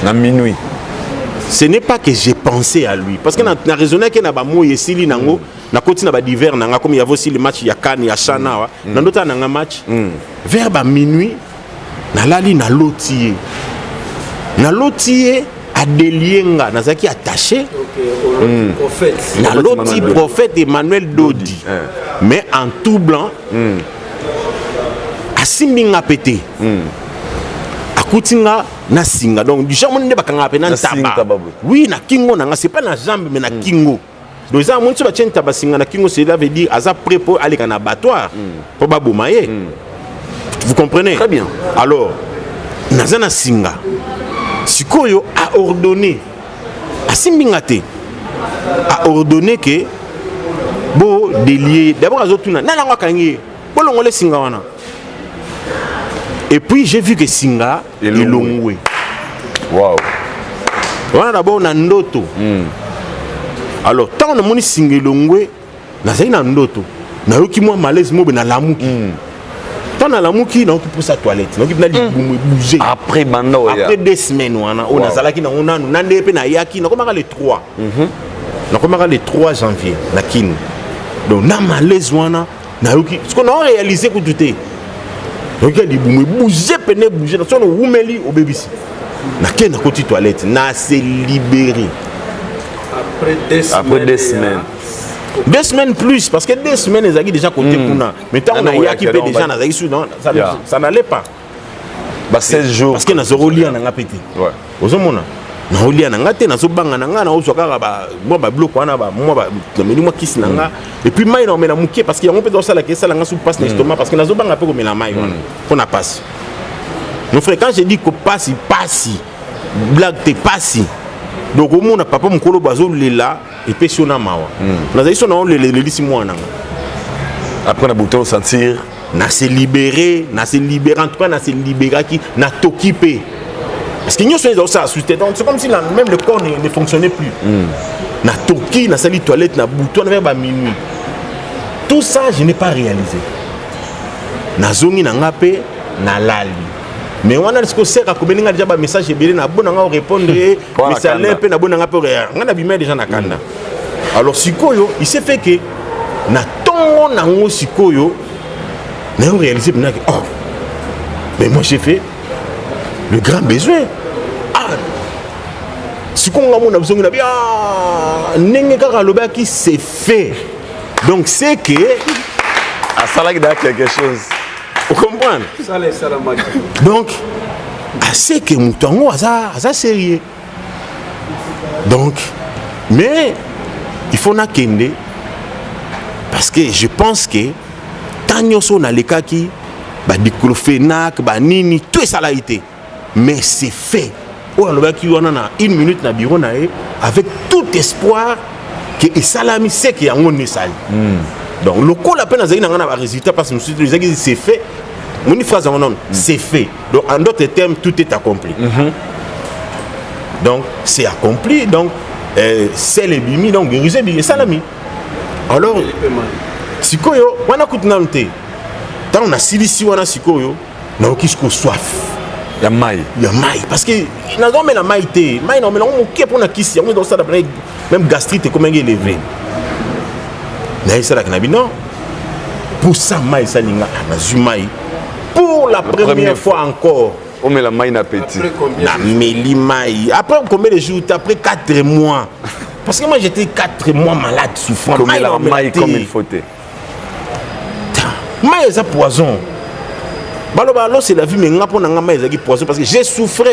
na minuit. Ce n'est pas que j'ai pensé à lui. Parce que na raisonné que na ba mo yesili nango na koti na ba divers nanga comme il y avait aussi le match ya Cannes ya Chana na ndota nanga match vers ba minuit na lali na lotier a delienga na zaki attaché prophète na loti prophète Emmanuel Dodi mais en tout blanc asimbinga pété Koutinga na singa donc du chamon ne bakanga pe na taba oui na kingo na c'est pas na jambe mais na kingo donc ça mon tba tient taba singa na kingo cela veut dire aza prêt pour aller en abattoir pour babomaye vous comprenez très bien alors nazana singa sikoyo a ordonné a simbingate a ordonné que bo délier d'abord azotuna na ngwa kangi bolongole singa wana. Et puis j'ai vu que Singa est longwe. Wow. On a d'abord un ndoto. Alors tant on a moni Singa longwe, na zai na ndoto. Na yoki moi malaise mo na lamuki. Tant na lamuki na yoki pour sa toilette. Na yoki na bouger. Après bando après 2 semaines on a zalaki na on a nande pe na yaki na komaka le 3. Na komaka le 3 janvier na kin. Donc na malaise wana na yoki ce qu'on a réalisé que tout est donc il dit bouger peine bouger dans son oumeli au bébé ici na ken na côté toilette na se libérer après 2 semaines 2 semaines plus parce que 2 semaines ils avaient déjà côté kuna mais tant on a yaki pe déjà na zaïsou non ça n'allait pas bah 16 jours parce que na zoro lia na ngapeti ouais ozomona na olia na ngate na zo banga na nga na ozo kaka ba moi ba bloc wana ba moi ba meni moi kisi na nga et puis mai na omena muke parce que yango pe do sala ke sala nga sous passe na estomac parce que na zo banga pe ko mena mai wana pour na passe mon frère quand je dis que passe blague te passe donc au monde papa mukolo bazo lela et pe sona mawa na zaïso na on le lisi moi na après na bouton sentir na se libérer en tout cas na se libérer qui na tokipe. Parce que nous sommes ça, c'est comme si même le corps ne fonctionnait plus. Na toki, na sali toilette, na bouton, na minuit. Tout ça, je n'ai pas réalisé. Na zongi na ngape, na lali. mais on a ce que c'est à communiquer déjà un message bien na bon nga répondre mais ça l'impe na bon nga pour nga bimé déjà na kanda alors sikoyo il s'est fait que na tongo na ngo sikoyo na réalisé que oh mais moi j'ai fait le grand besoin sikoyo nga mona besoin na bien nenge kaka loba qui c'est fait donc c'est que à ça là quelque chose. Vous comprenez? Donc, c'est que Moutongo a sérieux. Donc, mais il faut n'attendre parce que je pense que tant que na les cas qui diclofénac, nini, tout ça l'a été. Mais c'est fait. On a une minute na bureau avec tout espoir que salami c'est qu'il y a un sale. Donc, le coup, la peine à un résultat parce que c'est fait. Mon phrase c'est fait. Donc, en d'autres termes, tout est accompli. Donc, c'est accompli. Donc, c'est les bimi. Donc, c'est salami. Alors, sikoyo, on a coupé nante. Tant on a silici, on a sikoyo, on a kisco soif. Il y a maille. Parce que il n'a jamais la maille. Maille, non, mais on a pour la kissi. On est dans ça, même gastrite, comment il est élevé. Non. Pour ça, pour la première fois encore. On met la maille na petit. Après combien de jours? Après 4 mois. Parce que moi j'étais 4 mois malade, souffrant. Comme la maille comme il faut. Maille c'est poison. Balo c'est la vie mais nga pona nga maille c'est poison parce que j'ai souffert.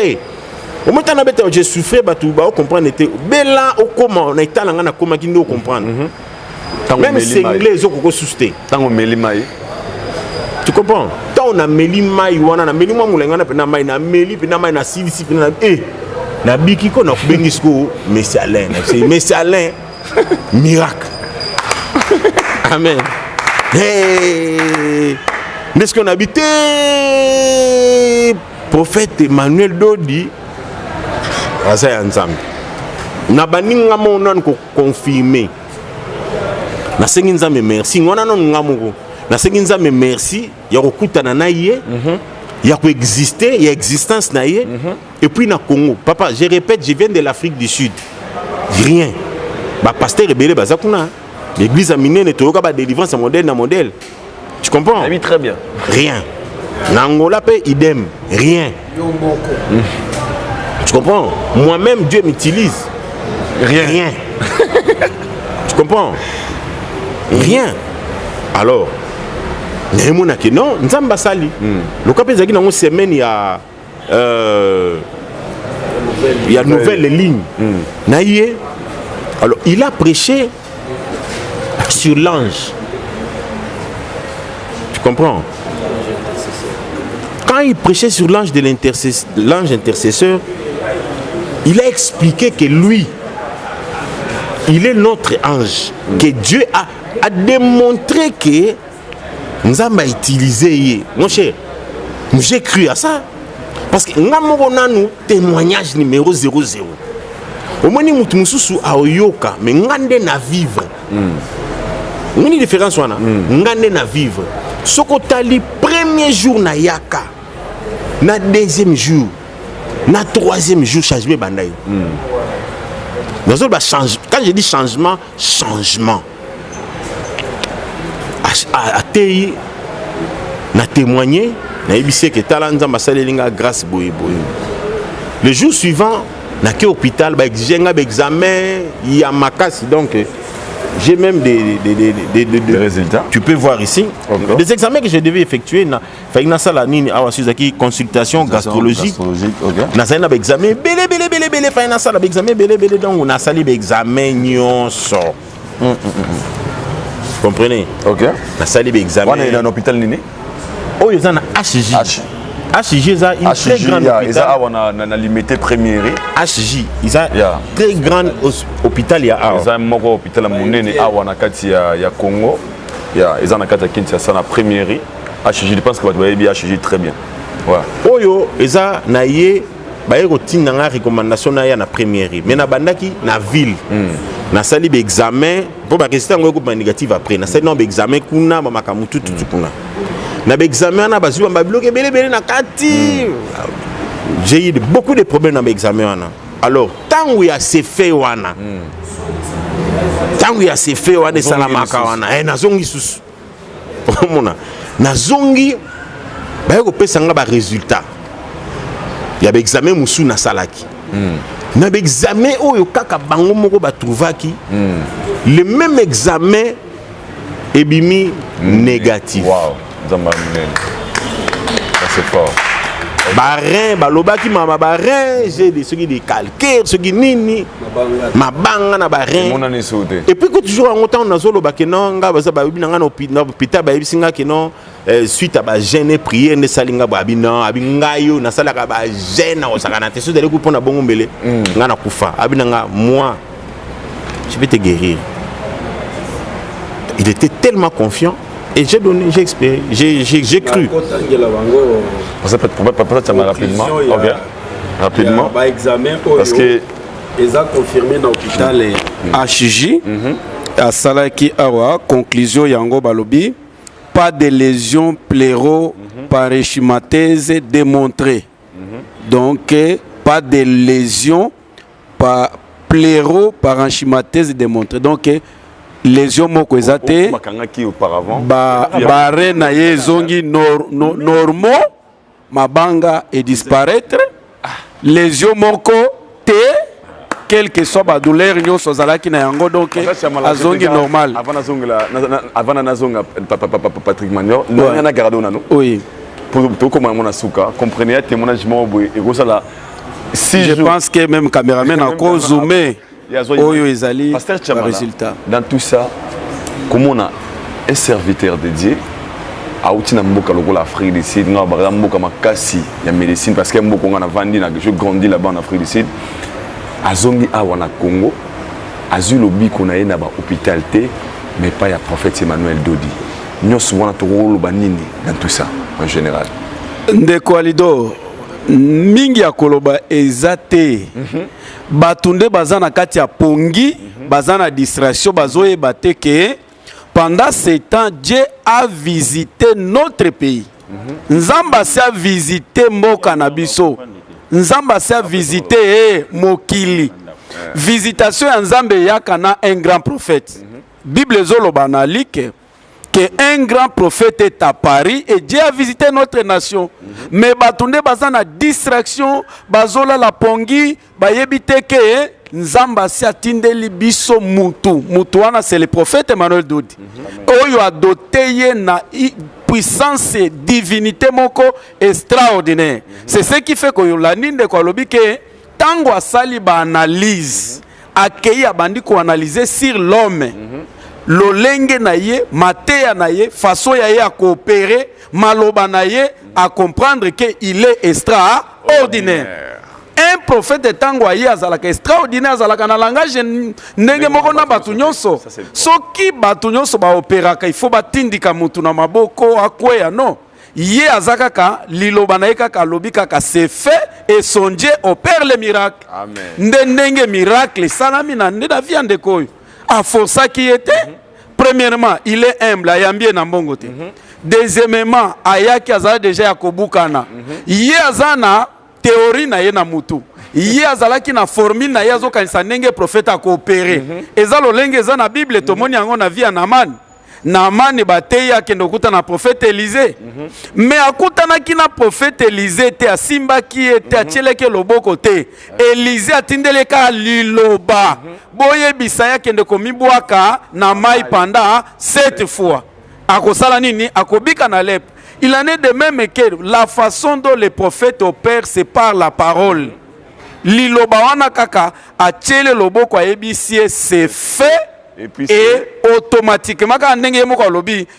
Au moment où j'ai souffert, on comprend était bella au comment on est allé na comment qui nous comprendre. Même si anglais ils ont susté. Tant on met les mailles. Tu comprends? Tant on a meli maille ou on a meli moi moulenga na pena maille na meli pena maille na silisi pena na biki ko na bengisco Messie Alain. C'est Messie Alain miracle. Amen. Hey, n'est-ce qu'on habité prophète Emmanuel Dodi asa ensemble. Na baninga mo non ko confirmer. Na sengi nzambe merci ngona non ngamuko na sengi nzambe merci ya kokutana na ye ya ko exister ya existence na ye et puis na Congo papa je répète je viens de l'Afrique du Sud rien ba pasteur rebelle bazakuna l'église a miné toyoka ba délivrance modèle na modèle tu comprends oui très bien rien na Angola pe idem rien tu comprends moi-même Dieu m'utilise rien tu comprends rien. Alors, non, Nzamba Sali. Le cap est dans une semaine, il y a nouvelle ligne. Alors, il a prêché sur l'ange. Tu comprends? Quand il prêchait sur l'ange de l'ange intercesseur, il a expliqué que lui, il est notre ange, que Dieu a démontré que nous avons utilisé. Mon cher, j'ai cru à ça. Parce que nous avons un témoignage numéro 00. Au moins, nous avons à Oyoka, mais nous avons à vivre. Nous avons une différence. Nous avons à vivre. Ce qu'on a dit, premier jour, na Yaka, na deuxième jour, na troisième jour, changement bandaï. Quand je dis changement, changement. À témoigner, que Talanza Massalélinga grâce boy. Le jour suivant, na ke hôpital, j'ai un examen, il y a ma casse, donc j'ai même des résultats. Tu peux voir ici. Okay. Des examens que je devais effectuer, il y a une consultation gastrologique. Il y a un examen, donc on a sali examen nyonso. Comprenez? OK. On a sali examen. On est dans l'hôpital Nini. Oh, il y a un HJ. HJ, ça une très grande hôpital. On a limité première. HJ, il a très grand hôpital. Il y a un hôpital à Mounene, on a Kati à Congo. Il y a un Kati à Kinshasa na première. HJ, je pense que vous voyez bien HJ très bien. Oh yo, il a naie, bah il retient une recommandation naie na première. Mais na bandaki na ville. Na sali be examen pour ba résultat ngoko négatif après. Na sali non be examen kuna ba makamutu kuna. na examen na bazwa mabloke belé na kati. J'ai eu beaucoup de problèmes dans l'examen. Alors, tant où il y a ces faits, tant où il y a ces faits, il y a salamaka, et nazongi sous. Nazongi, il y a des résultats. Il y a des examens moussou na salaki. Il y a des examens où il y a bango moko ba trouvaki. Le même examen est bimi négatif. Wow, ça c'est fort. Barin, balobaki mama barin, j'ai des ceux qui des calcaires, ceux qui nini, mabanga na barin. Et puis quand toujours en temps on a zolo bakeno nga baza ba bina nga no hôpital ba bisinga keno suite à ba gêne prière ne salinga ba bina abinga yo na sala ka ba gêne o saka na te so d'aller ko pona bongo mbele nga na kufa abina nga moi je vais te guérir. Il était tellement confiant. Et j'ai donné, j'ai expérimenté, j'ai cru. Ça peut être rapidement. Ok. Rapidement. Parce que ils ont confirmé dans l'hôpital HJ à Salaki Awa, conclusion Yango Balobi, pas de lésions pleuro-parenchymateuses démontrées. Donc, pas de lésions pleuro-parenchymateuses démontrées. Donc, lésions moko ezate bare na ye zongi normaux mabanga et disparaître lésions moko te quel que soit ba douleur nyonso zalaki na yango donc azongi normal avant nazonga Patrick Manyor na garado nano oui pour comment mon asuka comprenez témoignage mo et ça là si je pense que même caméraman encore zoomé. Oyo ezali le résultat. Dans tout ça, comment on a un serviteur dédié à outina mboka lokola Afrique du Sud, nga ba mboka makasi ya médecine parce que mboka nga na vandi na je grandis là-bas en Afrique du Sud. Azongi awa na Congo, azu lobi kona na ba hôpital té mais pas ya prophète Emmanuel Dodi. Nyos wana to rolo banini dans tout ça en général. Ndeko Alido mingi ya koloba ezate batunde bazana kati ya pongi bazana distraction bazoye bateke pendant ce temps Dieu a visité notre pays. Nzamba a visité mboka na biso. Nzamba a visité mokili. Visitation ya Nzambe yakana un grand prophète. Bible zoloba na like que un grand prophète est à Paris et Dieu a visité notre nation. Mais batunde bazana distraction, bazola la pongi, bayebite ke Nzamba si atindeli biso mutu. Mutu wana c'est le prophète Emmanuel Dodi. Oyo a doté ye na puissance et divinité moko extraordinaire. C'est ce qui fait que la ninde ko lobi ke tango asali ba analyse, akei abandi ko analyser sur l'homme. Lolenge na ye, mateya na ye, façon ya ye à coopérer, maloba na ye à comprendre qu'il est extraordinaire. Un prophète tango aye azalaka extraordinaire azalaka na langage ndenge moko na batu nyonso. Soki batu nyonso ba opéraka il faut batindika mutu na maboko akweya non. Ye azakaka liloba na ye kaka lobi kaka c'est fait et son Dieu opère les miracles. Amen. Ndenge miracle salami na nde na vie ndeko. À force qui était, premièrement, il est humble, ayambie na mbongo te. Deuxièmement, ayaki azala déjà yakobukana. Ye azana théorie na ye na mutu. Ye azalaki na formule na ye azokanisa ndenge prophète a coopéré. Eza lolenge eza na Bible tomoni yango na vie ya Naamani. Naamani batei akende okuta na prophète Élisée. Mais akutanaki na prophète Élisée te asimbaki ete atieleke loboko te. Élisée atindeleka liloba. Boye bisa yakende komibwaka na mai pendant 7 fois. Akosala nini akobika na lèpre. Il en est de même que la façon dont les prophètes opèrent c'est par la parole. Liloba wana kaka atiele loboko ayebisie c'est fait. Et automatiquement, quand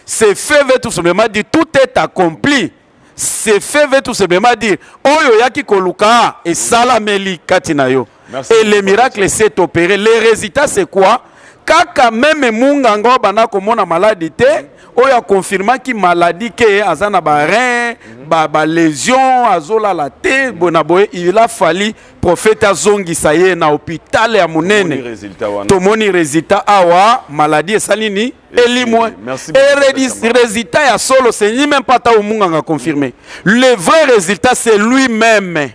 c'est fait, veut tout simplement dire tout est accompli. C'est fait, veut tout simplement dire Oyo yaki koluka et salameli katinayo. Et le miracle s'est opéré. Les résultats, c'est quoi? Kaka même mungango bana komona maladie te oyo confirmaki maladie que azana ba rein ba lésion azola la te bona boye il a fallu prophète azongisa ye na hôpital ya monene tomoni résultat awa maladie esalini elimwe et résultat ya solo c'est ni même pas ta omunga confirmé le vrai résultat c'est lui-même.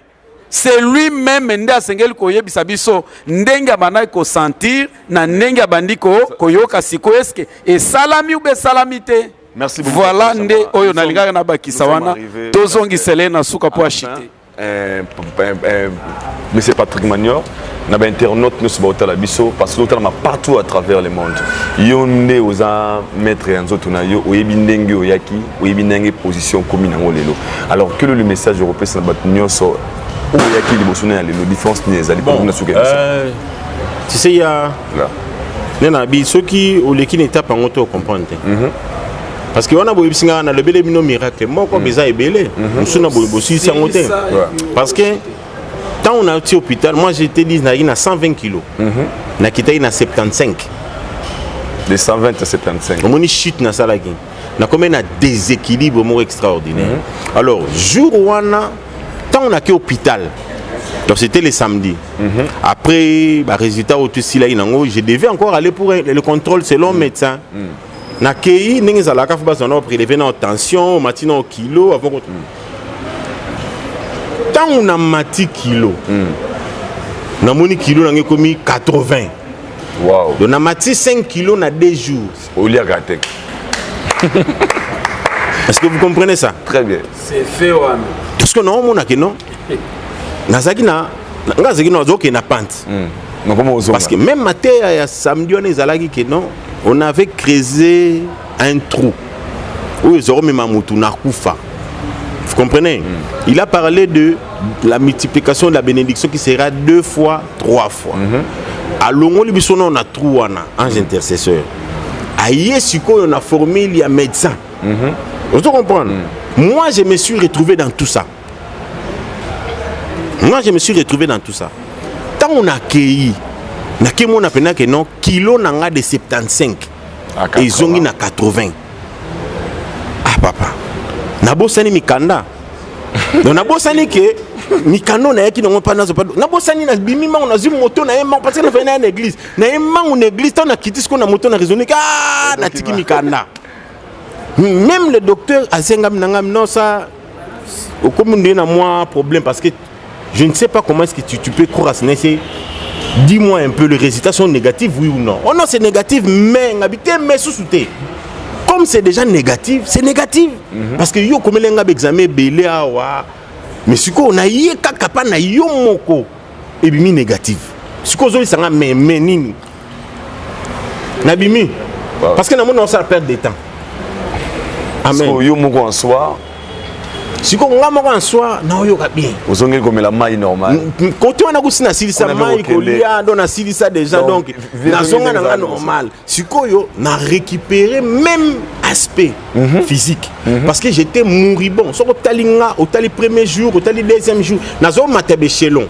C'est lui-même nde asengeli koyebisa biso ndenge abandaki kosentir na ndenge abandi koyoka siko eske esalami ube esalami te. Merci beaucoup. Voilà nde oyo nalingaka na bakisa wana tozongisele na suka po achite. Monsieur Patrick Magnor, na ba internaute nyonso baotala biso parce que otalama partout à travers le monde. Yo nde oza maître ya nzoto na yo oyebi ndenge oyaki oyebi ndenge position komi nango lelo. Alors que le message européen na bato nyonso oyaki liboso na lelo différence ni ezali pour na suka biso. Tu sais il y a nena bi soki oleki na étape en auto comprendre. Parce que on a beau na le belé bino miracle moko beza ebele musuna boy bosi sangote parce que quand on a été au hôpital moi j'étais dit na 120 kilos na kita na 75 de 120 à 75 on moni chute na salaki na combien na déséquilibre mo extraordinaire alors jour wana quand on a été au hôpital donc c'était le samedi après bah résultat au tout là je devais encore aller pour le contrôle selon médecin na kei ndenge za la kafu ba zona prélever na tension matina au kilo avant tant on a mati kilo na moni kilo na ngekomi 80 wow donc na mati 5 kilos na 2 jours au lia gatek. Est-ce que vous comprenez ça? Très bien. C'est fait wana parce que non mon que non nazaki na ngazaki na zoke na pente parce que même matin ya samedi on ezalaki que non on avait creusé un trou où ils auront même Mamoutou Nakoufa. Vous comprenez? Il a parlé de la multiplication de la bénédiction qui sera 2 fois, 3 fois. À Longo Libisono, on a trou, ange intercesseur. À Yesiko, on a formé il y a médecin. Vous comprenez? Moi, je me suis retrouvé dans tout ça. Tant on a accueilli, on a appelé que non, kilo nanga de 75 et ils ont eu 80. Ah papa, nabosani mikanda. Donc nabosani que mikando na yaki n'ont pas dans ce pas. Nabosani na bimima on a vu moto na ema parce que na venait à l'église. Na ema on église tant na quitté ce qu'on a moto na raisonné ah na tiki mikanda. Même le docteur Azengam nangam non ça au commun na moi problème parce que je ne sais pas comment est-ce que tu peux croire à ce n'est. Dis-moi un peu, les résultats sont négatifs, oui ou non? Oh non, c'est négatif, mais sous-souté. Comme c'est déjà négatif, c'est négatif. Parce que yo comme l'enga examen belé awa, mais ce qu'on a yé kakapa na yo moko et bimi négatif. Ce qu'on a sanga menini. Na bimi. Parce que na mon on ça perd de temps. Amen. So yo moko en soi. Si on a un soir, non, il y a bien. Vous avez comme la maille normale. Quand on a aussi na silisa maille, on a silisa déjà donc na zonga na normal. Si on a récupéré même aspect physique parce que j'étais moribond. Sur talinga, au tali premier jour, au tali deuxième jour, na zone matabe chelon.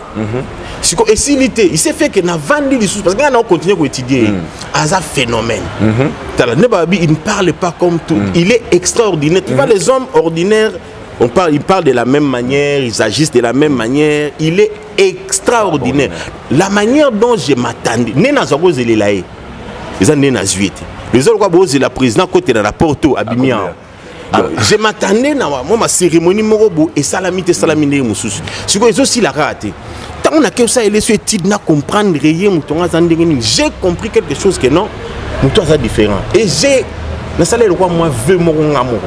Si on est il s'est fait que na vendu des sous parce que on continue à étudier. As un phénomène. Il ne parle pas comme tout. Il est extraordinaire. Tu vois les hommes ordinaires. Il parle de la même manière, ils agissent de la même manière. Il est extraordinaire. La manière dont je m'attendais. Nena Zago Zelelae. Les années Nazuete. Les autres c'est la présidente côté de la Porto à Bimian. Je m'attendais à ma cérémonie Morobo et salamité salamine Moussous. Ce que j'ai aussi la raté. Tant on a que ça, il est sur étude, comprendre rien. J'ai compris quelque chose que non. Mouton est différent. Et j'ai. Moi, veux mon amour.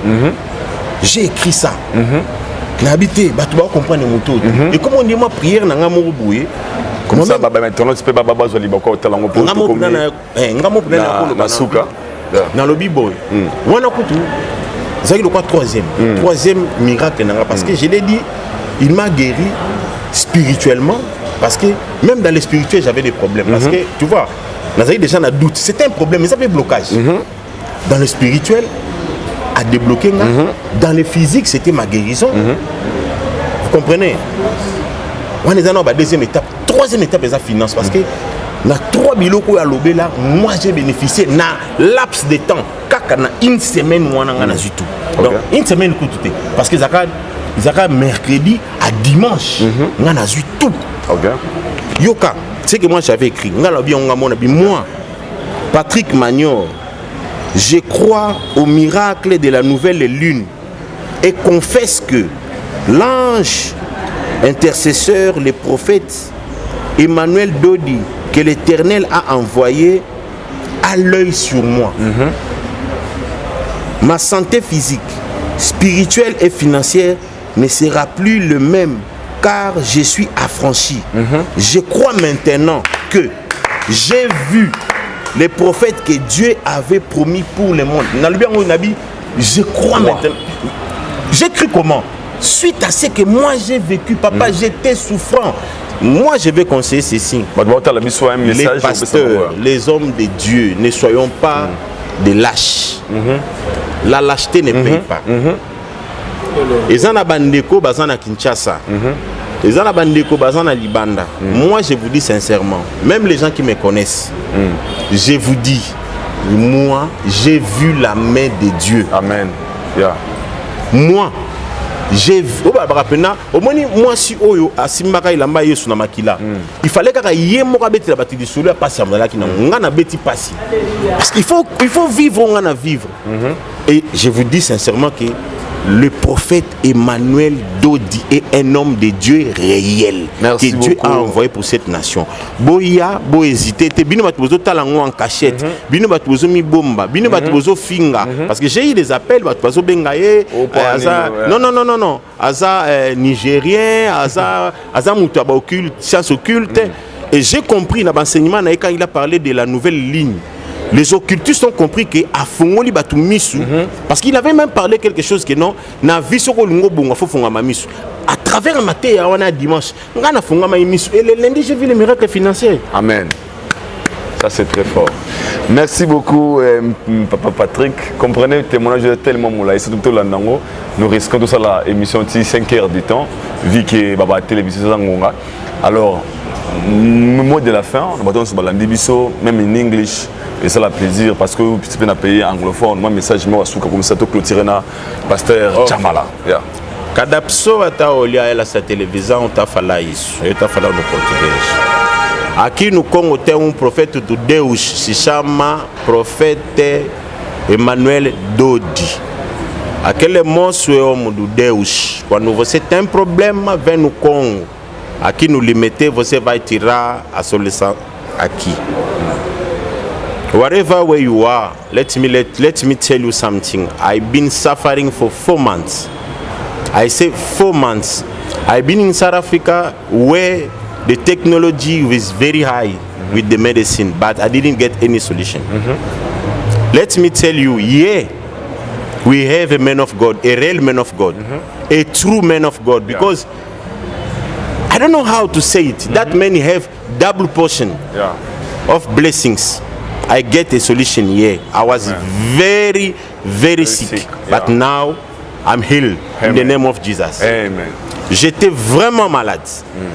J'ai écrit ça. N'habité, bah tu vas comprendre les motos. Et comme on dit moi prière n'a ngamour boué. Comment ça baba maintenant tu peux baba bazo liboko talango pour tout comme na suka dans le b-boy. On a coutu. Ça il quoi troisième miracle parce que je l'ai dit, il m'a guéri spirituellement parce que même dans le spirituel j'avais des problèmes parce que tu vois, déjà on a doute, c'était un problème mais ça fait blocage. Dans le spirituel à débloquer dans le physique c'était ma guérison. Vous comprenez? On est dans la deuxième étape, troisième étape c'est la finance parce que dans 3 biloko à l'obé là moi j'ai bénéficié dans laps de temps 4 kaka une semaine wana nga na tout. Donc une semaine tout parce que zaka mercredi à dimanche nga na tout. OK. Yoka, c'est que moi j'avais écrit moi Patrick Magnor, je crois au miracle de la nouvelle lune et confesse que l'ange intercesseur, le prophète Emmanuel Dodi, que l'Éternel a envoyé, a l'œil sur moi. Ma santé physique, spirituelle et financière ne sera plus le même car je suis affranchi. Je crois maintenant que j'ai vu les prophètes que Dieu avait promis pour le monde. Je crois maintenant. J'ai cru comment? Suite à ce que moi j'ai vécu, papa, j'étais souffrant. Moi je vais conseiller ceci. Les pasteurs, les hommes de Dieu, ne soyons pas des lâches. La lâcheté ne paye pas. Ils ont bandeko bazana Kinshasa. Ils ont bandeko bazana Libanda. Moi je vous dis sincèrement, même les gens qui me connaissent, je vous dis, moi j'ai vu la main de Dieu. Amen. Yeah. Moi j'ai vu moi si oyo asimbaka ilamba yesu na makila il fallait kaka yemoka betela batidi solo ya pasi amala ki na ngana beti pasi parce qu'il faut vivre ngana vivre. Et je vous dis sincèrement que le prophète Emmanuel Dodi est un homme de Dieu réel. Merci que Dieu a envoyé pour cette nation. Boya, bo hésiter, te bino batubozo talango en cachette, bino batubozo mi bomba, bino batubozo finga, parce que j'ai eu des appels batubozo bengaye, non, aza nigérien, aza mutaba occulte, science occulte, et j'ai compris dans l'enseignement quand il a parlé de la nouvelle ligne. Les occultistes ont compris que à Fongoli batu misu parce qu'il avait même parlé quelque chose que non na vie soko lungo bonga fo fonga misu à travers matin ya wana dimanche ngana fonga misu et le lundi j'ai vu les miracles financiers. Amen. Ça c'est très fort. Merci beaucoup Papa Patrick. Comprenez, le témoignage est tellement moula et c'est tout l'andango. Nous risquons tout ça la émission de 5 heures du temps vu que baba télévision zangonga. Alors le mot de la fin, on va donner ce balandi biso même en English. Et ça la plaisir parce que tu peux payer anglophone. Moi message moi souka comme ça to clôturer na pasteur Chamala. Yeah. Kadapso ata olia la sa télévision ta fala isso. Eu ta fala no português. Aqui no Congo tem prophète do Deus se chama prophète Emmanuel Dodi. Aquele moço é homem do Deus. Quando você tem problema, vem no Congo. Aqui no Limete você vai tirar a solução aqui. Wherever where you are, let me tell you something. I've been suffering for 4 months. I say 4 months. I've been in South Africa where the technology was very high with the medicine, but I didn't get any solution. Let me tell you, we have a man of God, a real man of God, a true man of God, because I don't know how to say it. That man have double portion of blessings. I get a solution here. I was very sick. But now I'm healed. Amen. In the name of Jesus. Amen. J'étais vraiment malade.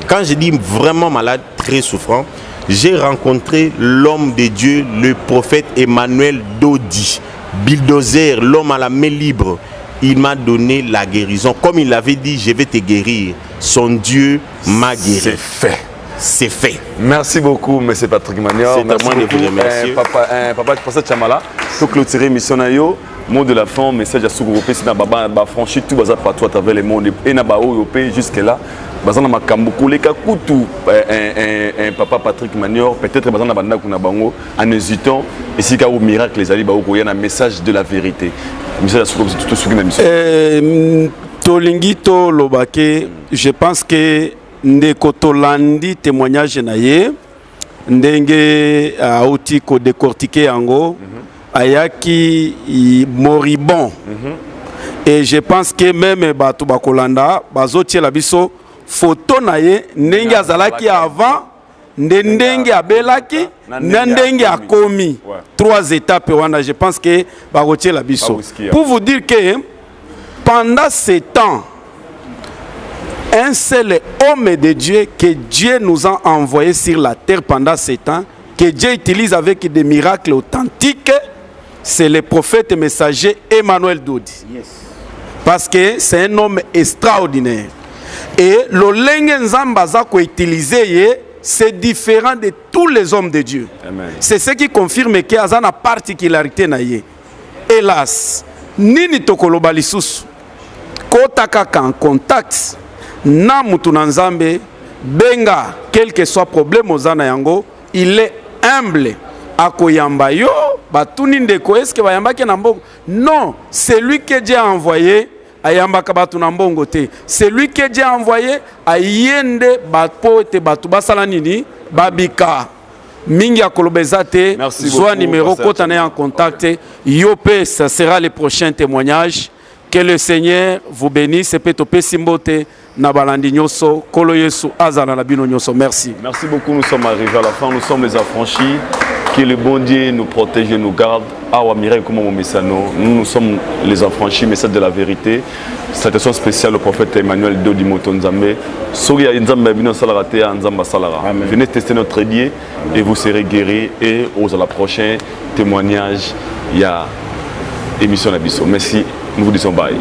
Quand je dis vraiment malade, très souffrant, j'ai rencontré l'homme de Dieu, le prophète Emmanuel Dodi, bulldozer, l'homme à la main libre. Il m'a donné la guérison. Comme il avait dit, je vais te guérir. Son Dieu m'a guéri. C'est fait. C'est fait. Merci beaucoup, M. Patrick Magnor. C'est à moi de vous remercier. Papa, pour ça, Chamala, tout clôturer l'émission. Mot de la fin, message à Sougouropé, c'est dans franchi tout bazar partout à travers le monde. Et na bao européen jusque-là. Bazar na makambuku, les kakoutou, Papa Patrick Magnor, peut-être bazar na banda kuna bango, en hésitant. Et si au miracle, les alliés bao, il y a un message de la vérité. Message à Sougouropé, tout ce qui est émission. Tolingito Lobake, je pense que ndeko tolandi témoignage na ye ndenge auti ko décortiquer yango ayaki moribond et je pense que même bato bakolanda bazotie la biso photo na ye ndenge azalaki avant ndenge abelaki ndenge akomi 3 étapes wana je pense que barotie la biso pour vous dire que pendant ce temps un seul homme de Dieu que Dieu nous a envoyé sur la terre pendant ces temps, que Dieu utilise avec des miracles authentiques, c'est le prophète et messager Emmanuel Dodi. Parce que c'est un homme extraordinaire. Et le lenge nzamba za ko utiliser c'est différent de tous les hommes de Dieu. C'est ce qui confirme qu'il y a une particularité na ye. Hélas, nini tokoloba lisusu kotaka en contact na mutu na nzambe benga quel que soit problème ozana yango, il est humble akoyamba yo batuni ndeko eske bayambaki na mbongo. Non, c'est lui que Dieu a envoyé ayamba kabatu na mbongo te. C'est lui que Dieu a envoyé ayende bapo te batu basala nini babika mingi akolobeza te. Soit numéro kotane en contact yope, ça sera le prochain témoignage. Que le Seigneur vous bénisse et petope simbote na balandi nyoso kolo yesu azana na bino nyoso. Merci. Merci beaucoup, nous sommes arrivés à la fin, nous sommes les affranchis. Que le bon Dieu nous protège et nous garde. Awa Mireille comme mon messano. Nous sommes les affranchis, message de la vérité. Citation spéciale au prophète Emmanuel Dodi Motonzambe. Soria Nzamba bino salarate Nzamba salara. Venez tester notre Dieu et vous serez guéris. Et aux à la prochaine témoignage, il y a émission Nabiso. Merci, nous vous disons bye.